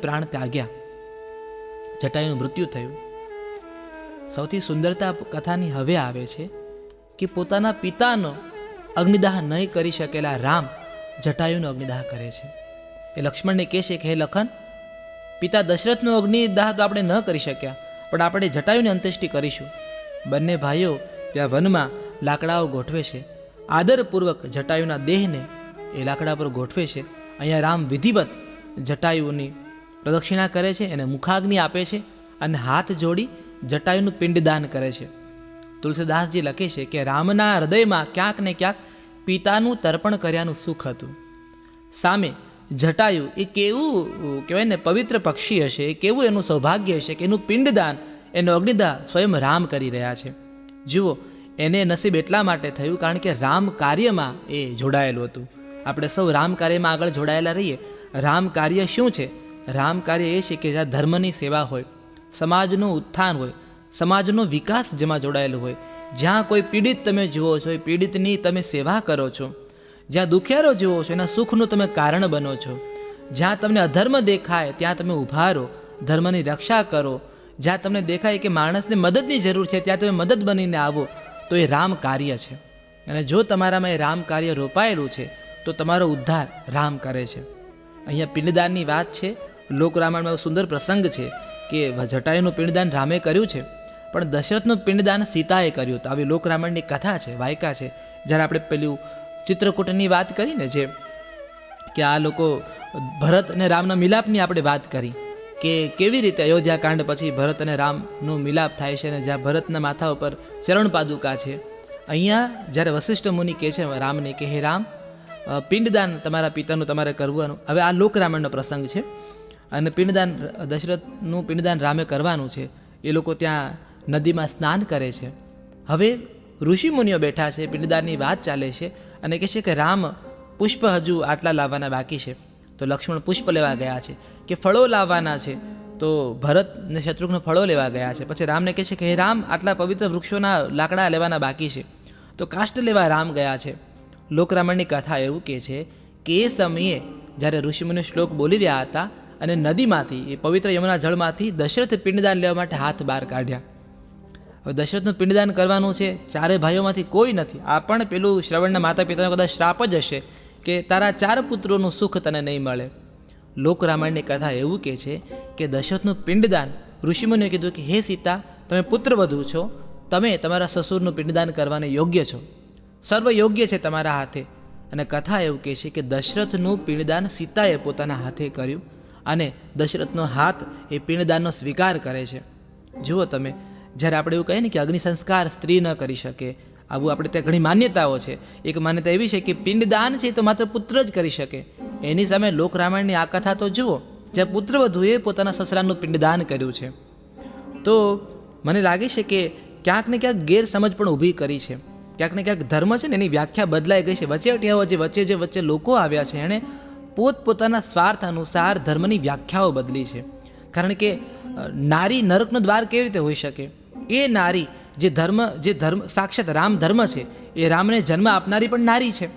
S1: પ્રાણ ત્યાગ્યા, જટાયુનું મૃત્યુ થયું. સૌથી સુંદરતા કથાની હવે આવે છે કે પોતાના પિતાનો અગ્નિદાહ નહીં કરી શકેલા રામ જટાયુનો અગ્નિદાહ કરે છે. એ લક્ષ્મણને કહે છે કે હે લખન, પિતા દશરથનો અગ્નિદાહ તો આપણે ન કરી શક્યા, પણ આપણે જટાયુની અંત્યેષ્ટિ કરીશું. બંને ભાઈઓ ત્યાં વનમાં લાકડાઓ ગોઠવે છે. આદરપૂર્વક જટાયુના દેહને એ લાકડા પર ગોઠવે છે. અહીંયા રામ વિધિવત જટાયુની પ્રદક્ષિણા કરે છે, એને મુખાગ્નિ આપે છે અને હાથ જોડી જટાયુનું પિંડદાન કરે છે. તુલસીદાસજી લખે છે કે રામના હૃદયમાં ક્યાંક ને ક્યાંક પિતાનું તર્પણ કર્યાનું સુખ હતું. સામે જટાયુ એ કેવું કહેવાય ને પવિત્ર પક્ષી હશે, એ કેવું એનું સૌભાગ્ય હશે કે એનું પિંડદાન, એનો અગ્નિદાહ સ્વયં રામ કરી રહ્યા છે. જુઓ, એને નસીબ એટલા માટે થયું કારણ કે રામ કાર્યમાં એ જોડાયેલું હતું. આપણે સૌ રામ કાર્યમાં આગળ જોડાયેલા રહીએ. રામ કાર્ય શું છે? રામ કાર્ય એ છે કે જ્યાં ધર્મની સેવા હોય, સમાજનું ઉત્થાન હોય, સમાજનો વિકાસ જેમાં જોડાયેલો હોય, જ્યાં કોઈ પીડિત તમે જુઓ છો, એ પીડિતની તમે સેવા કરો છો, જ્યાં દુખિયારો જુઓ છો એના સુખનું તમે કારણ બનો છો, જ્યાં તમને અધર્મ દેખાય ત્યાં તમે ઊભા રહો, ધર્મની રક્ષા કરો, જ્યાં તમને દેખાય કે માણસને મદદની જરૂર છે ત્યાં તમે મદદ બનીને આવો, તો એ રામ કાર્ય છે. અને જો તમારામાં એ રામ કાર્ય રોપાયેલું છે તો તમારો ઉદ્ધાર રામ કરે છે. અહીંયા પિંડદાનની વાત છે. લોકરામાયણમાં સુંદર પ્રસંગ છે કે જટાયુનું પિંડદાન રામે કર્યું છે, પણ દશરથનું પિંડદાન સીતાએ કર્યું હતું. આવી લોકરામાયણની કથા છે, વાયકા છે. જ્યારે આપણે પેલું ચિત્રકૂટની વાત કરીને, જે કે આ લોકો ભરત અને રામના મિલાપની આપણે વાત કરી કે કેવી રીતે અયોધ્યાકાંડ પછી ભરત અને રામનો મિલાપ થાય છે અને જ્યાં ભરતના માથા ઉપર ચરણ પાદુકા છે. અહીંયા જ્યારે વશિષ્ઠ મુનિ કહે છે રામને કે હે રામ, પિંડદાન તમારા પિતાનું તમારે કરવાનું. હવે આ લોકરામાયણનો પ્રસંગ છે અને પિંડદાન દશરથનું પિંડદાન રામે કરવાનું છે. એ લોકો ત્યાં નદીમાં સ્નાન કરે છે. હવે ઋષિમુનિઓ બેઠા છે, પિંડદાનની વાત ચાલે છે અને કહે છે કે રામ, પુષ્પ હજુ આટલા લાવવાના બાકી છે. તો લક્ષ્મણ પુષ્પ લેવા ગયા છે, કે ફળો લાવવાના છે. તો ભરત ને શત્રુઘ્ન ફળો લેવા ગયા છે. પછી રામને કહે છે કે હે રામ, આટલા પવિત્ર વૃક્ષોના લાકડા લેવાના બાકી છે. તો કાષ્ટ લેવા રામ ગયા છે. લોકરામાયણની કથા એવું કહે છે કે એ સમયે જ્યારે ઋષિમુનિ શ્લોક બોલી રહ્યા હતા અને નદીમાંથી, એ પવિત્ર યમુના જળમાંથી દશરથ પિંડદાન લેવા માટે હાથ બહાર કાઢ્યા હવે દશરથનું પિંડદાન કરવાનું છે, ચારે ભાઈઓમાંથી કોઈ નથી. આ પણ પેલું શ્રવણના માતા પિતાનો કદાચ શ્રાપ જ હશે કે તારા 4 પુત્રોનું સુખ તને નહીં મળે. લોક રામાયણની કથા એવું કહે છે કે દશરથનું પિંડદાન ઋષિમુનિએ કીધું કે હે સીતા, તમે પુત્રવધુ છો, તમે તમારા સસુરનું પિંડદાન કરવાને યોગ્ય છો, સર્વ યોગ્ય છે તમારા હાથે. અને કથા એવું કહે છે કે દશરથનું પિંડદાન સીતાએ પોતાના હાથે કર્યું અને દશરથનો હાથ એ પિંડદાનનો સ્વીકાર કરે છે. જુઓ તમે, જ્યારે આપણે એવું કહીએ ને કે અગ્નિ સંસ્કાર સ્ત્રી ન કરી શકે, આવું આપણે ત્યાં ઘણી માન્યતાઓ છે. એક માન્યતા એવી છે કે પિંડદાન છે તો માત્ર પુત્ર જ કરી શકે. એની સામે લોક રામાયણની આ કથા તો જુઓ, જ્યાં પુત્રવધુએ પોતાના સસરાનું પિંડદાન કર્યું છે. તો મને લાગે છે કે ક્યાંક ને ક્યાંક ગેરસમજ પણ ઊભી કરી છે. ક્યાંક ને ક્યાંક ધર્મ છે ને એની વ્યાખ્યા બદલાઈ ગઈ છે. વચ્ચે લોકો આવ્યા છે, એણે પોતપોતાના સ્વાર્થ અનુસાર ધર્મની વ્યાખ્યાઓ બદલી છે. કારણ કે નારી નરકનો દ્વાર કેવી રીતે હોઈ શકે? એ નારી જે ધર્મ સાક્ષાત રામ ધર્મ છે, એ રામને જન્મ આપનારી પણ નારી છે,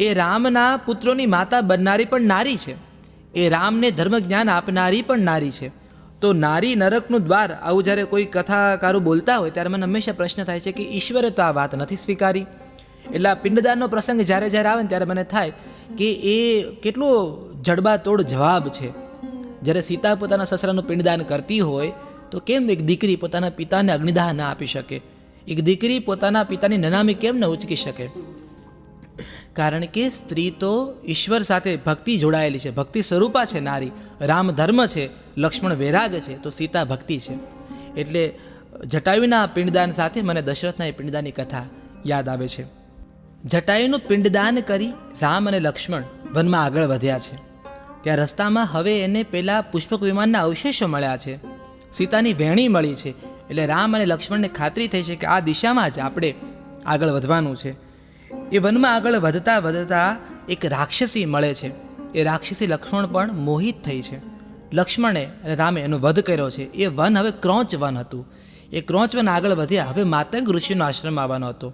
S1: એ રામના પુત્રોની માતા બનનારી પણ નારી છે, એ રામને ધર્મ જ્ઞાન આપનારી પણ નારી છે. તો નારી નરકનું દ્વાર, આવું જ્યારે કોઈ કથાકારો બોલતા હોય ત્યારે મને હંમેશા પ્રશ્ન થાય છે કે ઈશ્વરે તો આ વાત નથી સ્વીકારી. એટલે આ પિંડદાનનો પ્રસંગ જ્યારે આવે ને ત્યારે મને થાય કે એ કેટલો જડબાતોડ જવાબ છે. જ્યારે સીતા પોતાના સસરાનું પિંડદાન કરતી હોય તો કેમ એક દીકરી પોતાના પિતાને અગ્નિદાહ ના આપી શકે? એક દીકરી પોતાના પિતાની નનામી કેમ ન ઉચકી શકે? કારણ કે સ્ત્રી તો ઈશ્વર સાથે ભક્તિ જોડાયેલી છે, ભક્તિ સ્વરૂપા છે નારી. રામ ધર્મ છે, લક્ષ્મણ વૈરાગ છે, તો સીતા ભક્તિ છે. એટલે જટાયુના પિંડદાન સાથે મને દશરથના એ પિંડદાનની કથા યાદ આવે છે. જટાયુનું પિંડદાન કરી રામ અને લક્ષ્મણ વનમાં આગળ વધ્યા છે. ત્યાં રસ્તામાં હવે એને પેલા પુષ્પક વિમાનના અવશેષો મળ્યા છે, સીતાની વહેણી મળી છે. એટલે રામ અને લક્ષ્મણને ખાતરી થઈ છે કે આ દિશામાં જ આપણે આગળ વધવાનું છે. એ વનમાં આગળ વધતા એક રાક્ષસી મળે છે. એ રાક્ષસી લક્ષ્મણ પણ મોહિત થઈ છે. લક્ષ્મણે અને રામે એનો વધ કર્યો છે. એ વન હવે ક્રોંચ વન હતું. એ ક્રોંચ વન આગળ વધ્યા, હવે માતંગ ઋષિનો આશ્રમ આવવાનો હતો.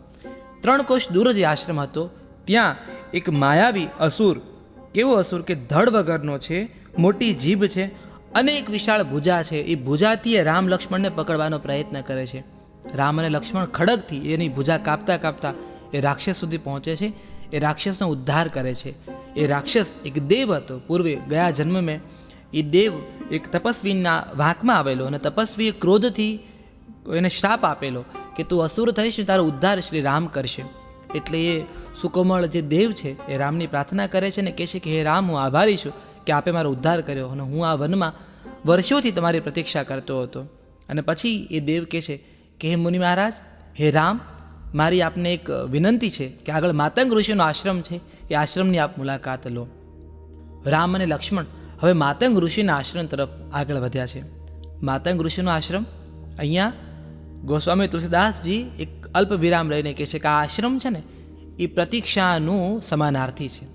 S1: 3 કોશ દૂર જ આશ્રમ હતો. ત્યાં એક માયાવી અસુર, કેવો અસુર કે ધડ વગરનો છે, મોટી જીભ છે અને એક વિશાળ ભુજા છે. એ ભુજાથી એ રામ લક્ષ્મણને પકડવાનો પ્રયત્ન કરે છે. રામ અને લક્ષ્મણ ખડગથી એની ભુજા કાપતા એ રાક્ષસ સુધી પહોંચે છે. એ રાક્ષસનો ઉદ્ધાર કરે છે. એ રાક્ષસ એક દેવ હતો. પૂર્વે ગયા જન્મ મેં એ દેવ એક તપસ્વીના વાંકમાં આવેલો અને તપસ્વીએ ક્રોધથી એને શ્રાપ આપેલો કે તું અસુર થઈશ ને તારો ઉદ્ધાર શ્રી રામ કરશે. એટલે એ સુકોમળ જે દેવ છે એ રામની પ્રાર્થના કરે છે ને કહે છે કે હે રામ, હું આભારી છું કે આપે મારો ઉદ્ધાર કર્યો અને હું આ વનમાં વર્ષોથી તમારી પ્રતીક્ષા કરતો હતો. અને પછી એ દેવ કહે છે કે હે મુનિ મહારાજ, હે રામ, મારી આપને એક વિનંતી છે કે આગળ માતંગ ઋષિનો આશ્રમ છે, એ આશ્રમની આપ મુલાકાત લો. રામ અને લક્ષ્મણ હવે માતંગ ઋષિના આશ્રમ તરફ આગળ વધ્યા છે. માતંગ ઋષિનો આશ્રમ, અહીંયા ગોસ્વામી તુલસીદાસજી એક અલ્પ વિરામ લઈને કહે છે કે આ આશ્રમ છે ને એ પ્રતીક્ષાનું સમાનાર્થી છે.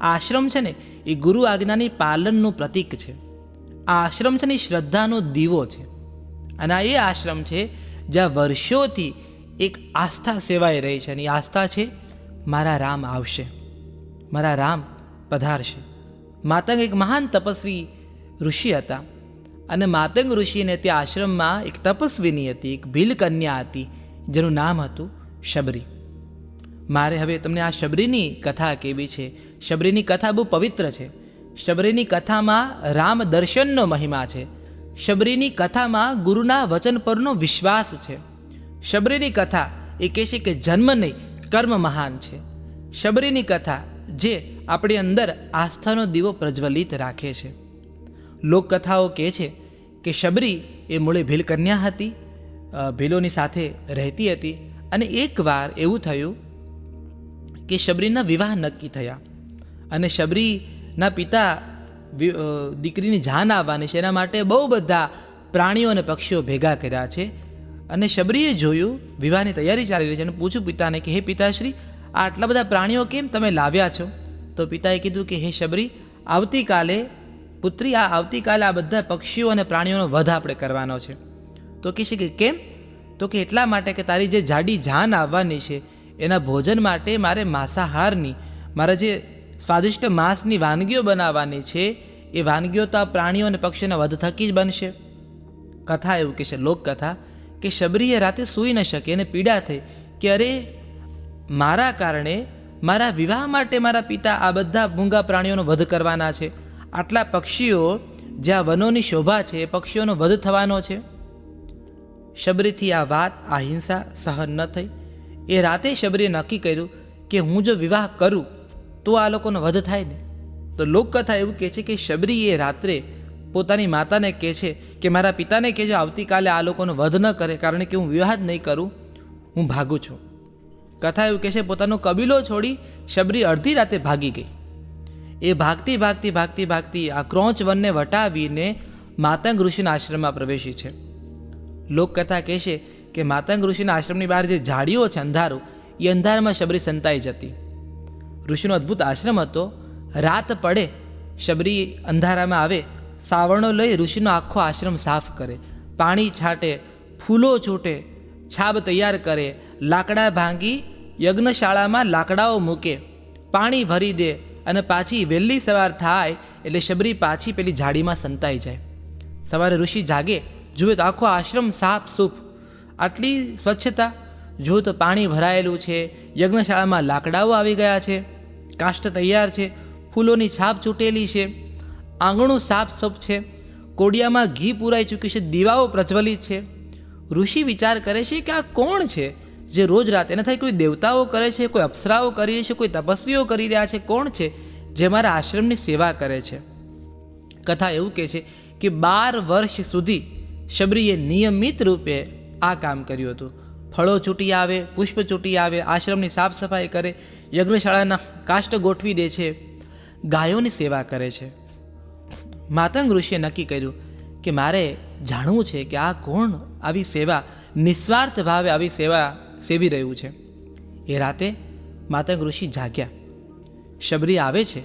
S1: આ આશ્રમ છે ને એ ગુરુ આજ્ઞાની પાલનનું પ્રતીક છે. આ આશ્રમ છે ને એ શ્રદ્ધાનો દીવો છે. અને આ એ આશ્રમ છે જ્યાં વર્ષોથી એક આસ્થા સેવાઈ રહી છે. અને એ આસ્થા છે મારા રામ આવશે, મારા રામ પધારશે. માતંગ એક મહાન તપસ્વી ઋષિ હતા અને માતંગ ઋષિને ત્યાં આશ્રમમાં એક તપસ્વીની હતી, એક ભીલ કન્યા હતી જેનું નામ હતું શબરી. મારે હવે તમને આ શબરીની કથા કેવી છે. શબરીની કથા બહુ પવિત્ર છે. શબરીની કથામાં રામ દર્શનનો મહિમા છે. શબરીની કથામાં ગુરુના વચન પરનો વિશ્વાસ છે. શબરીની કથા એ કહે છે કે જન્મ નહીં કર્મ મહાન છે. શબરીની કથા જે આપણી અંદર આસ્થાનો દીવો પ્રજ્વલિત રાખે છે. લોકકથાઓ કહે છે કે શબરી એ મૂળે ભીલ કન્યા હતી, ભીલોની સાથે રહેતી હતી. અને એકવાર એવું થયું કે શબરીના વિવાહ નક્કી થયા અને શબરીના પિતા દીકરીની જાન આવવાની છે એના માટે બહુ બધા પ્રાણીઓ અને પક્ષીઓ ભેગા કર્યા છે. અને શબરીએ જોયું વિવાહની તૈયારી ચાલી રહી છે અને પૂછ્યું પિતાને કે હે પિતાશ્રી, આ આટલા બધા પ્રાણીઓ કેમ તમે લાવ્યા છો? તો પિતાએ કીધું કે હે શબરી, આવતીકાલે પુત્રી, આવતીકાલે આ બધા પક્ષીઓ અને પ્રાણીઓનો વધ આપણે કરવાનો છે. તો કહે છે કે કેમ? તો કે એટલા માટે કે તારી જે જાડી જાન આવવાની છે એના ભોજન માટે મારે માંસાહારની, મારા જે સ્વાદિષ્ટ માંસની વાનગીઓ બનાવવાની છે એ વાનગીઓ તો આ પ્રાણીઓ અને પક્ષીઓના વધ થકી જ બનશે. કથા એવું કહે છે, લોકકથા, કે શબરી એ રાતે સૂઈ ન શકે, એને પીડા થઈ કે અરે મારા કારણે મારા વિવાહ માટે મારા પિતા આ બધા મૂંગા પ્રાણીઓનો વધ કરવાના છે. આટલા પક્ષીઓ, જ્યાં વનોની શોભા છે, એ પક્ષીઓનો વધ થવાનો છે. શબરીથી આ વાત, આ હિંસા સહન ન થઈ. એ રાતે શબરીએ નક્કી કર્યું કે હું જો વિવાહ કરું તો આ લોકોનો વધ થાય ને. તો લોકકથા એવું કહે છે કે શબરી એ રાત્રે પોતાની માતાને કહે છે કે મારા પિતાને કહેજો આવતીકાલે આ લોકોનો વધ ન કરે, કારણ કે હું વિવાહ જ નહીં કરું, હું ભાગું છું. કથા એવું કહે છે પોતાનો કબીલો છોડી શબરી અડધી રાતે ભાગી ગઈ. એ ભાગતી ભાગતી ભાગતી ભાગતી આ ક્રોંચ વનને વટાવીને માતંગ ઋષિના આશ્રમમાં પ્રવેશી છે. લોકકથા કહે છે કે માતંગ ઋષિના આશ્રમની બહાર જે ઝાડીઓ છે, અંધારું, એ અંધારામાં શબરી સંતાઈ જતી. ઋષિનો અદ્ભુત આશ્રમ હતો. રાત પડે શબરી અંધારામાં આવે, સાવરણો લઈ ઋષિનો આખો આશ્રમ સાફ કરે, પાણી છાંટે, ફૂલો છૂટે, છાબ તૈયાર કરે, લાકડા ભાંગી યજ્ઞશાળામાં લાકડાઓ મૂકે, પાણી ભરી દે અને પાછી વહેલી સવાર થાય એટલે શબરી પાછી પેલી ઝાડીમાં સંતાઈ જાય. સવારે ઋષિ જાગે, જુએ તો આખો આશ્રમ સાફ સૂફ, આટલી સ્વચ્છતા. જુઓ તો પાણી ભરાયેલું છે, યજ્ઞશાળામાં લાકડાઓ આવી ગયા છે, કાષ્ઠ તૈયાર છે, ફૂલોની છાપ છૂટેલી છે, આંગણું સાફ સૂફ છે, કોડિયામાં ઘી પૂરાઈ ચૂક્યું છે, દીવાઓ પ્રજ્વલિત છે. ઋષિ વિચાર કરે છે કે આ કોણ છે જે રોજ રાત, એને થાય કોઈ દેવતાઓ કરે છે, કોઈ અપ્સરાઓ કરી છે, કોઈ તપસ્વીઓ કરી રહ્યા છે, કોણ છે જે મારા આશ્રમની સેવા કરે છે. કથા એવું કહે છે કે 12 વર્ષ સુધી શબરીએ નિયમિત રૂપે આ કામ કર્યું હતું. ફળો છૂટી આવે, પુષ્પ છૂટી આવે, આશ્રમની સાફ સફાઈ કરે, યજ્ઞશાળાના કાષ્ઠ ગોઠવી દે છે, ગાયોની સેવા કરે છે. માતંગ ઋષિએ નક્કી કર્યું કે મારે જાણવું છે કે આ કોણ આવી સેવા, નિસ્વાર્થ ભાવે આવી સેવા સેવી રહ્યું છે. એ રાતે માતંગ ઋષિ જાગ્યા. શબરી આવે છે,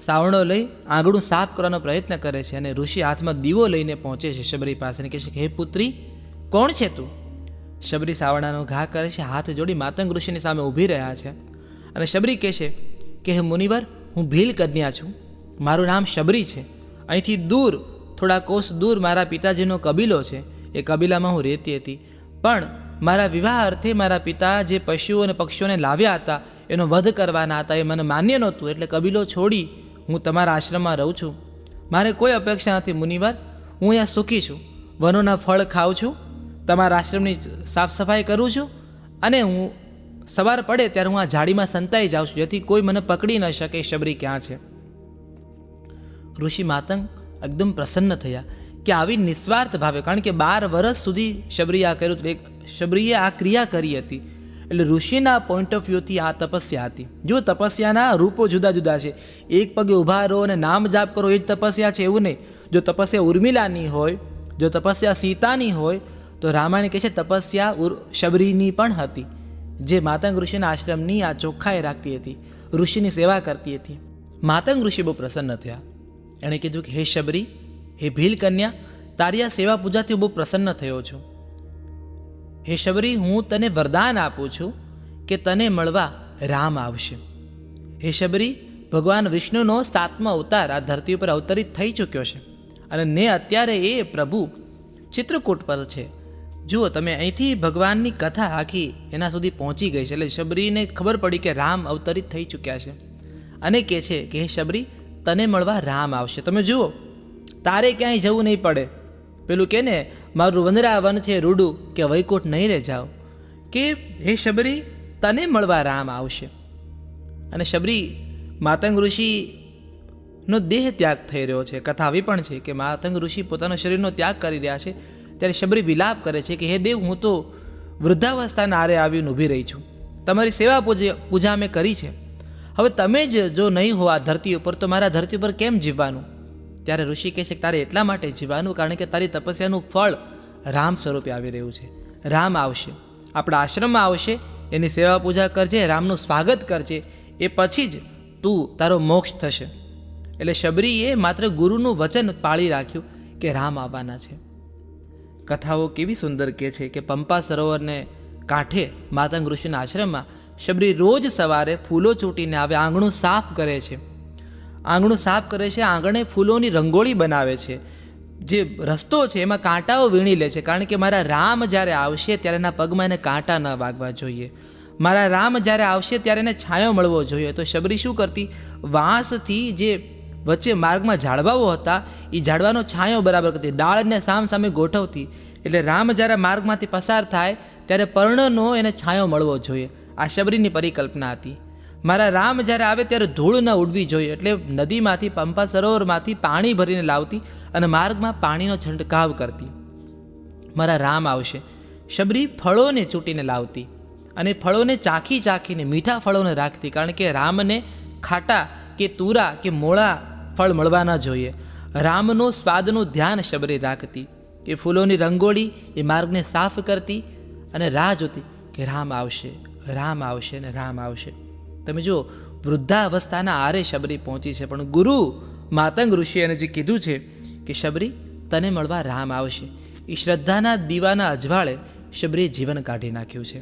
S1: સાવરણો લઈ આંગણું સાફ કરવાનો પ્રયત્ન કરે છે અને ઋષિ હાથમાં દીવો લઈને પહોંચે છે શબરી પાસે અને કહે છે કે હે પુત્રી, કોણ છે તું? શબરી સાવરણાનો ઘા કરે છે, હાથ જોડી માતંગ ઋષિની સામે ઊભી રહ્યા છે અને શબરી કહે છે કે હે મુનિવર, હું ભીલ કન્યા છું, મારું નામ શબરી છે. અહીંથી દૂર, થોડા કોષ દૂર મારા પિતાજીનો કબીલો છે, એ કબીલામાં હું રહેતી હતી, પણ મારા વિવાહ અર્થે મારા પિતા જે પશુઓ અને પક્ષીઓને લાવ્યા હતા એનો વધ કરવાના હતા, એ મને માન્ય નહોતું, એટલે કબીલો છોડી હું તમારા આશ્રમમાં રહું છું. મારે કોઈ અપેક્ષા નથી મુનિવર, હું અહીંયા સુખી છું, વનોના ફળ ખાઉં છું, તમારા આશ્રમની સાફ સફાઈ કરું છું અને હું સવાર પડે ત્યારે હું આ ઝાડીમાં સંતાઈ જાઉં છું, જેથી કોઈ મને પકડી ન શકે શબરી ક્યાં છે. ઋષિ માતંગ એકદમ પ્રસન્ન થયા કે આવી નિસ્વાર્થ ભાવે, કારણ કે 12 વર્ષ સુધી શબરીએ આ કર્યું, શબરીએ આ ક્રિયા કરી હતી, એટલે ઋષિના પોઈન્ટ ઓફ વ્યૂથી આ તપસ્યા હતી. જો તપસ્યાના રૂપો જુદા જુદા છે, એક પગે ઊભા રહો અને નામ જાપ કરો એ જ તપસ્યા છે એવું નહીં. જો તપસ્યા ઉર્મિલાની હોય, જો તપસ્યા સીતાની હોય, તો રામાયણ કહે છે તપસ્યા શબરીની પણ હતી, જે માતંગ ઋષિના આશ્રમની આ ચોખ્ખાઈ રાખતી હતી, ઋષિની સેવા કરતી હતી. માતંગ ઋષિ બહુ પ્રસન્ન થયા. એણે કીધું કે હે શબરી, હે ભીલ કન્યા, તારી આ સેવા પૂજાથી બહુ પ્રસન્ન થયો છું. હે શબરી, હું તને વરદાન આપું છું કે તને મળવા રામ આવશે. હે શબરી, ભગવાન વિષ્ણુનો 7મો અવતાર આ ધરતી ઉપર અવતરિત થઈ ચૂક્યો છે અને ને અત્યારે એ પ્રભુ ચિત્રકૂટ પર છે. જુઓ તમે, અહીંથી ભગવાનની કથા આખી એના સુધી પહોંચી ગઈ છે. એટલે શબરીને ખબર પડી કે રામ અવતરિત થઈ ચૂક્યા છે અને કહે છે કે હે શબરી, તને મળવા રામ આવશે. તમે જુઓ, તારે ક્યાંય જવું નહીં પડે. પેલું કે ને, મારું વનરાવન છે રૂડું, કે વૈકુંઠ નહીં રે જાઓ, કે હે શબરી, તને મળવા રામ આવશે. અને શબરી, માતંગ ઋષિનો દેહ ત્યાગ થઈ રહ્યો છે. કથા આવી પણ છે કે માતંગ ઋષિ પોતાના શરીરનો ત્યાગ કરી રહ્યા છે, ત્યારે શબરી વિલાપ કરે છે કે હે દેવ, હું તો વૃદ્ધાવસ્થાના આરે આવીને ઊભી રહી છું, તમારી સેવા પૂજા મેં કરી છે, હવે તમે જ જો નહીં હો આ ધરતી ઉપર, તો મારા ધરતી ઉપર કેમ જીવવાનું? ત્યારે ઋષિ કહે છે કે તારે એટલા માટે જીવવાનું, કારણ કે તારી તપસ્યાનું ફળ રામ સ્વરૂપે આવી રહ્યું છે. રામ આવશે, આપણા આશ્રમમાં આવશે, એની સેવા પૂજા કરજે, રામનું સ્વાગત કરજે, એ પછી જ તું તારો મોક્ષ થશે. એટલે શબરીએ માત્ર ગુરુનું વચન પાળી રાખ્યું કે રામ આવવાના છે. કથાઓ કેવી સુંદર કહે છે કે પંપા સરોવરને કાંઠે માતંગ ઋષિના આશ્રમમાં શબરી રોજ સવારે ફૂલો ચોટીને આવે, આંગણું સાફ કરે છે, આંગણે ફૂલોની રંગોળી બનાવે છે, જે રસ્તો છે એમાં કાંટાઓ વીણી લે છે, કારણ કે મારા રામ જ્યારે આવશે ત્યારે એના પગમાં એને કાંટા ન વાગવા જોઈએ. મારા રામ જ્યારે આવશે ત્યારે એને છાંયો મળવો જોઈએ. તો શબરી શું કરતી? વાંસથી જે વચ્ચે માર્ગમાં ઝાડવાઓ હતા એ ઝાડવાનો છાંયો બરાબર કરતી, ડાળને સામ સામે ગોઠવતી, એટલે રામ જ્યારે માર્ગમાંથી પસાર થાય ત્યારે પર્ણનો એને છાંયો મળવો જોઈએ. આ શબરીની પરિકલ્પના હતી. મારા રામ જ્યારે આવે ત્યારે ધૂળ ન ઉડવી જોઈએ, એટલે નદીમાંથી, પંપા સરોવરમાંથી પાણી ભરીને લાવતી અને માર્ગમાં પાણીનો છંટકાવ કરતી. મારા રામ આવશે. શબરી ફળોને ચૂંટીને લાવતી અને ફળોને ચાખી ચાખીને મીઠા ફળોને રાખતી, કારણ કે રામને ખાટા કે તુરા કે મોળા ફળ મળવા ન જોઈએ. રામનો સ્વાદનું ધ્યાન શબરી રાખતી. એ ફૂલોની રંગોળી એ માર્ગને સાફ કરતી અને રાહ જોતી કે રામ આવશે, રામ આવશે ને રામ આવશે. તમે જુઓ, વૃદ્ધાવસ્થાના આરે શબરી પહોંચી છે, પણ ગુરુ માતંગ ઋષિએ એને જે કીધું છે કે શબરી તને મળવા રામ આવશે, એ શ્રદ્ધાના દીવાના અજવાળે શબરીએ જીવન કાઢી નાખ્યું છે.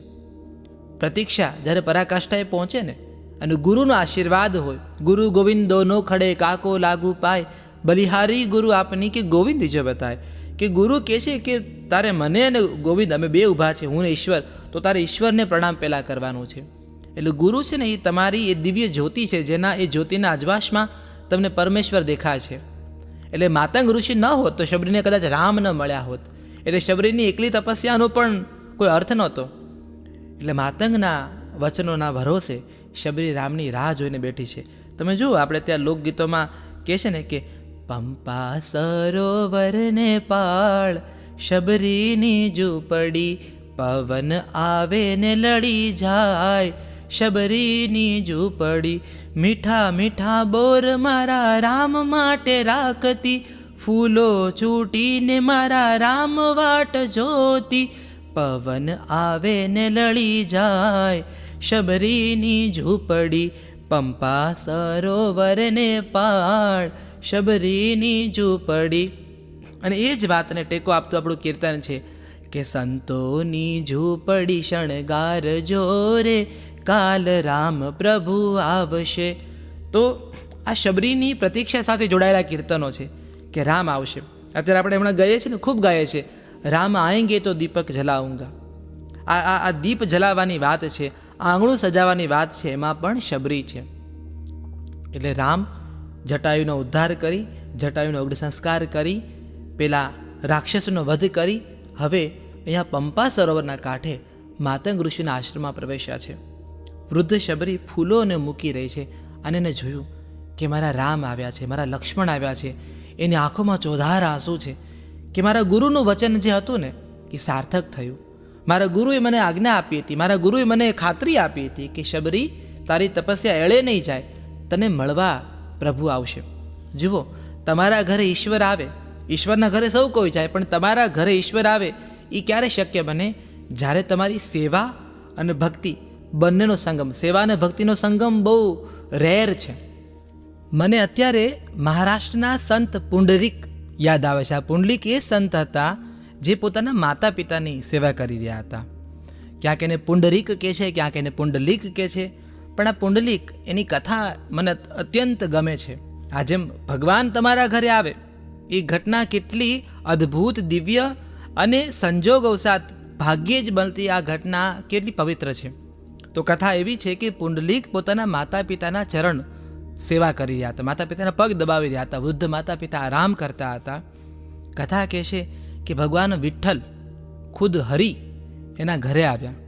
S1: પ્રતીક્ષા જ્યારે પરાકાષ્ઠાએ પહોંચે ને અને ગુરુનો આશીર્વાદ હોય, ગુરુ ગોવિંદો નો ખડે કાકો લાગુ પાય, બલિહારી ગુરુ આપની કે ગોવિંદ જો બતાય, કે ગુરુ કહે છે કે તારે મને અને ગોવિંદ અમે બે ઊભા છે, હું ને ઈશ્વર, તો તારે ઈશ્વરને પ્રણામ પહેલાં કરવાનું છે. એટલે ગુરુ છે ને એ તમારી એ દિવ્ય જ્યોતિ છે, જેના એ જ્યોતિના અજવાસમાં તમને પરમેશ્વર દેખાય છે. એટલે માતંગ ઋષિ ન હોત તો શબરીને કદાચ રામ ન મળ્યા હોત. એટલે શબરીની એકલી તપસ્યાનો પણ કોઈ અર્થ નહોતો. એટલે માતંગના વચનોના ભરોસે શબરી રામની રાહ જોઈને બેઠી છે. તમે જુઓ, આપણે ત્યાં લોકગીતોમાં કહે છે ને કે પંપા સરોવરને પાળ, શબરીની ઝૂંપડી, પવન આવે ને લડી જાય, શબરીની ઝૂંપડી, મીઠા મીઠા બોર મારા રામ માટે રાખતી, ફૂલો છૂટીને મારા રામ વાટ જોતી, પવન આવે ને લડી જાય, શબરીની ઝૂંપડી, પંપા સરોવરને પાળ, શબરીની ઝૂંપડી. અને એ જ વાતને ટેકો આપતું આપણું કીર્તન છે કે સંતોની ઝૂંપડી શણગાર જોરે, કાલ રામ પ્રભુ આવશે. તો આ શબરીની પ્રતીક્ષા સાથે જોડાયેલા કીર્તનો છે કે રામ આવશે. અત્યારે આપણે હમણાં ગાઈએ છીએ ને, ખૂબ ગાઈએ છીએ, રામ આએંગે તો દીપક જલાઉંગા. આ દીપ જલાવવાની વાત છે, આંગણું સજાવવાની વાત છે, એમાં પણ શબરી છે. એટલે રામ જટાયુનો ઉદ્ધાર કરી, જટાયુનો અગ્નિ સંસ્કાર કરી, પેલા રાક્ષસનો વધ કરી, હવે અહીંયા પંપા સરોવરના કાંઠે માતંગ ઋષિના આશ્રમમાં પ્રવેશ્યા છે. વૃદ્ધ શબરી ફૂલોને મૂકી રહી છે અને એને જોયું કે મારા રામ આવ્યા છે, મારા લક્ષ્મણ આવ્યા છે. એની આંખોમાં ચોધાર આંસુ છે કે મારા ગુરુનું વચન જે હતું ને એ સાર્થક થયું. મારા ગુરુએ મને આજ્ઞા આપી હતી, મારા ગુરુએ મને ખાતરી આપી હતી કે શબરી તારી તપસ્યા એળે નહીં જાય, તને મળવા પ્રભુ આવશે. જુઓ, તમારા ઘરે ઈશ્વર આવે, ઈશ્વરના ઘરે સૌ કોઈ જાય, પણ તમારા ઘરે ઈશ્વર આવે એ ક્યારે શક્ય બને? જ્યારે તમારી સેવા અને ભક્તિ બંનેનો સંગમ. સેવા અને ભક્તિનો સંગમ બહુ રેર છે. મને અત્યારે મહારાષ્ટ્રના સંત પુંડરીક યાદ આવે છે. આ પુંડલીક એ સંત હતા જે પોતાના માતા પિતાની સેવા કરી રહ્યા હતા. ક્યાંક એને પુંડરીક કહે છે, ક્યાંક એને પુંડલીક કહે છે, પણ આ પુંડલીક એની કથા મને અત્યંત ગમે છે. આ જેમ ભગવાન તમારા ઘરે આવે એ ઘટના કેટલી અદ્ભુત, દિવ્ય અને સંજોગવશાત ભાગ્યે જ બનતી આ ઘટના કેટલી પવિત્ર છે. તો કથા એવી છે કે પુંડલીક પોતાના માતા પિતાના ચરણ સેવા કરી રહ્યા હતા, માતા પિતાના પગ દબાવી રહ્યા હતા. વૃદ્ધ માતા પિતા આરામ કરતા હતા. કથા કહે છે કે ભગવાન વિઠ્ઠલ ખુદ હરિ એના ઘરે આવ્યા,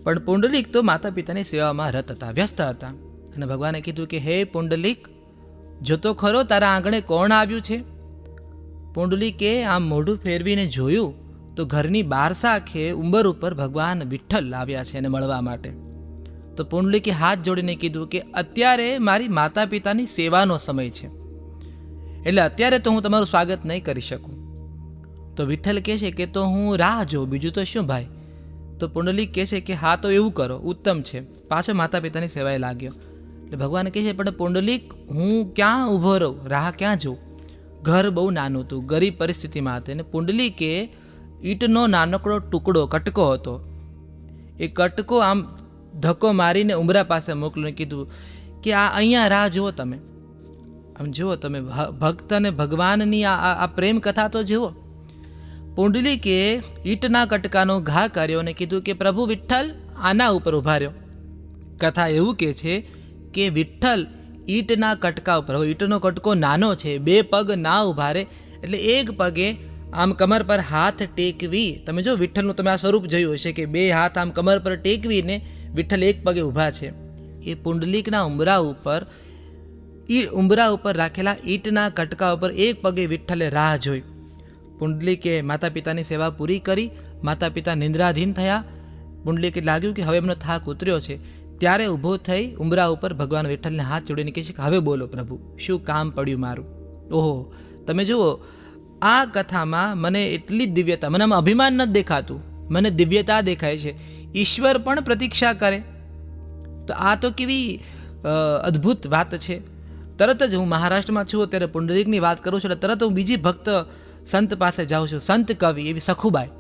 S1: પણ પુંડલીક તો માતા પિતાની સેવામાં રત હતા, વ્યસ્ત હતા. અને ભગવાને કીધું કે હે પુંડલીક, જોતો ખરો તારા આંગણે કોણ આવ્યું છે? પુંડલીકે આમ મોઢું ફેરવીને જોયું તો ઘરની બાર સાખે ઉંબર ઉપર ભગવાન વિઠ્ઠલ આવ્યા છે એને મળવા માટે. તો પુંડલીકે હાથ જોડીને કીધું કે અત્યારે મારી માતા પિતાની સેવાનો સમય છે, એટલે અત્યારે તો હું તમારું સ્વાગત નહીં કરી શકું. તો વિઠ્ઠલ કહે છે કે તો હું રાહ જોઉં, બીજું તો શું ભાઈ? તો પુંડલીક કહે છે કે હા તો એવું કરો, ઉત્તમ છે. પાછો માતા પિતાની સેવાએ લાગ્યો. એટલે ભગવાન કહે છે પણ પુંડલીક, હું ક્યાં ઊભો રહું, રાહ ક્યાં જોઉં? ઘર બહુ નાનું હતું, ગરીબ પરિસ્થિતિમાં હતી. અને પુંડલીકે ઈંટનો નાનકડો ટુકડો, કટકો હતો, એ કટકો આમ ધક્કો મારીને ઉંબરા પાસે મોકલીને કીધું કે આ અહીંયા રાહ જુઓ તમે, આમ જુઓ તમે, ભક્ત અને ભગવાનની આ પ્રેમ કથા તો જુઓ. પુંડલીકે ઈંટના કટકાનો ઘા કર્યો અને કીધું કે પ્રભુ વિઠ્ઠલ આના ઉપર ઊભા રહ્યો. કથા એવું કહે છે કે વિઠ્ઠલ ઈંટના કટકા ઉપર, ઈંટનો કટકો નાનો છે, 2 પગ ના ઊભા રહે, એટલે એક પગે આમ કમર પર હાથ ટેકવી. તમે જો વિઠ્ઠલનું તમે આ સ્વરૂપ જોયું હશે કે 2 હાથ આમ કમર પર ટેકવીને વિઠ્ઠલ એક પગે ઊભા છે. એ પુંડલીકના ઉંબરા ઉપર રાખેલા ઈંટના કટકા ઉપર એક પગે વિઠ્ઠલે રાહ જોઈ. પુંડલીકે માતા પિતાની સેવા પૂરી કરી, માતા પિતા નિંદ્રાધીન થયા. પુંડલીકે લાગ્યું કે હવે એમનો થાક ઉતર્યો છે, ત્યારે ઊભો થઈ ઉંબરા ઉપર ભગવાન વિઠ્ઠલને હાથ જોડીને કહે છે કે હવે બોલો પ્રભુ, શું કામ પડ્યું મારું. ઓહો, તમે જુઓ, આ કથામાં મને એટલી દિવ્યતા, મને આમાં અભિમાન નથી દેખાતું, મને દિવ્યતા દેખાય છે. ઈશ્વર પણ પ્રતીક્ષા કરે. તો આ તો કેવી અદ્ભુત વાત છે. તરત જ હું મહારાષ્ટ્રમાં છું ત્યારે પુંડરીકની વાત કરું છું, એટલે તરત હું બીજી ભક્ત સંત પાસે જાઉં છું, સંત કવિ એવી સખુબાઈ.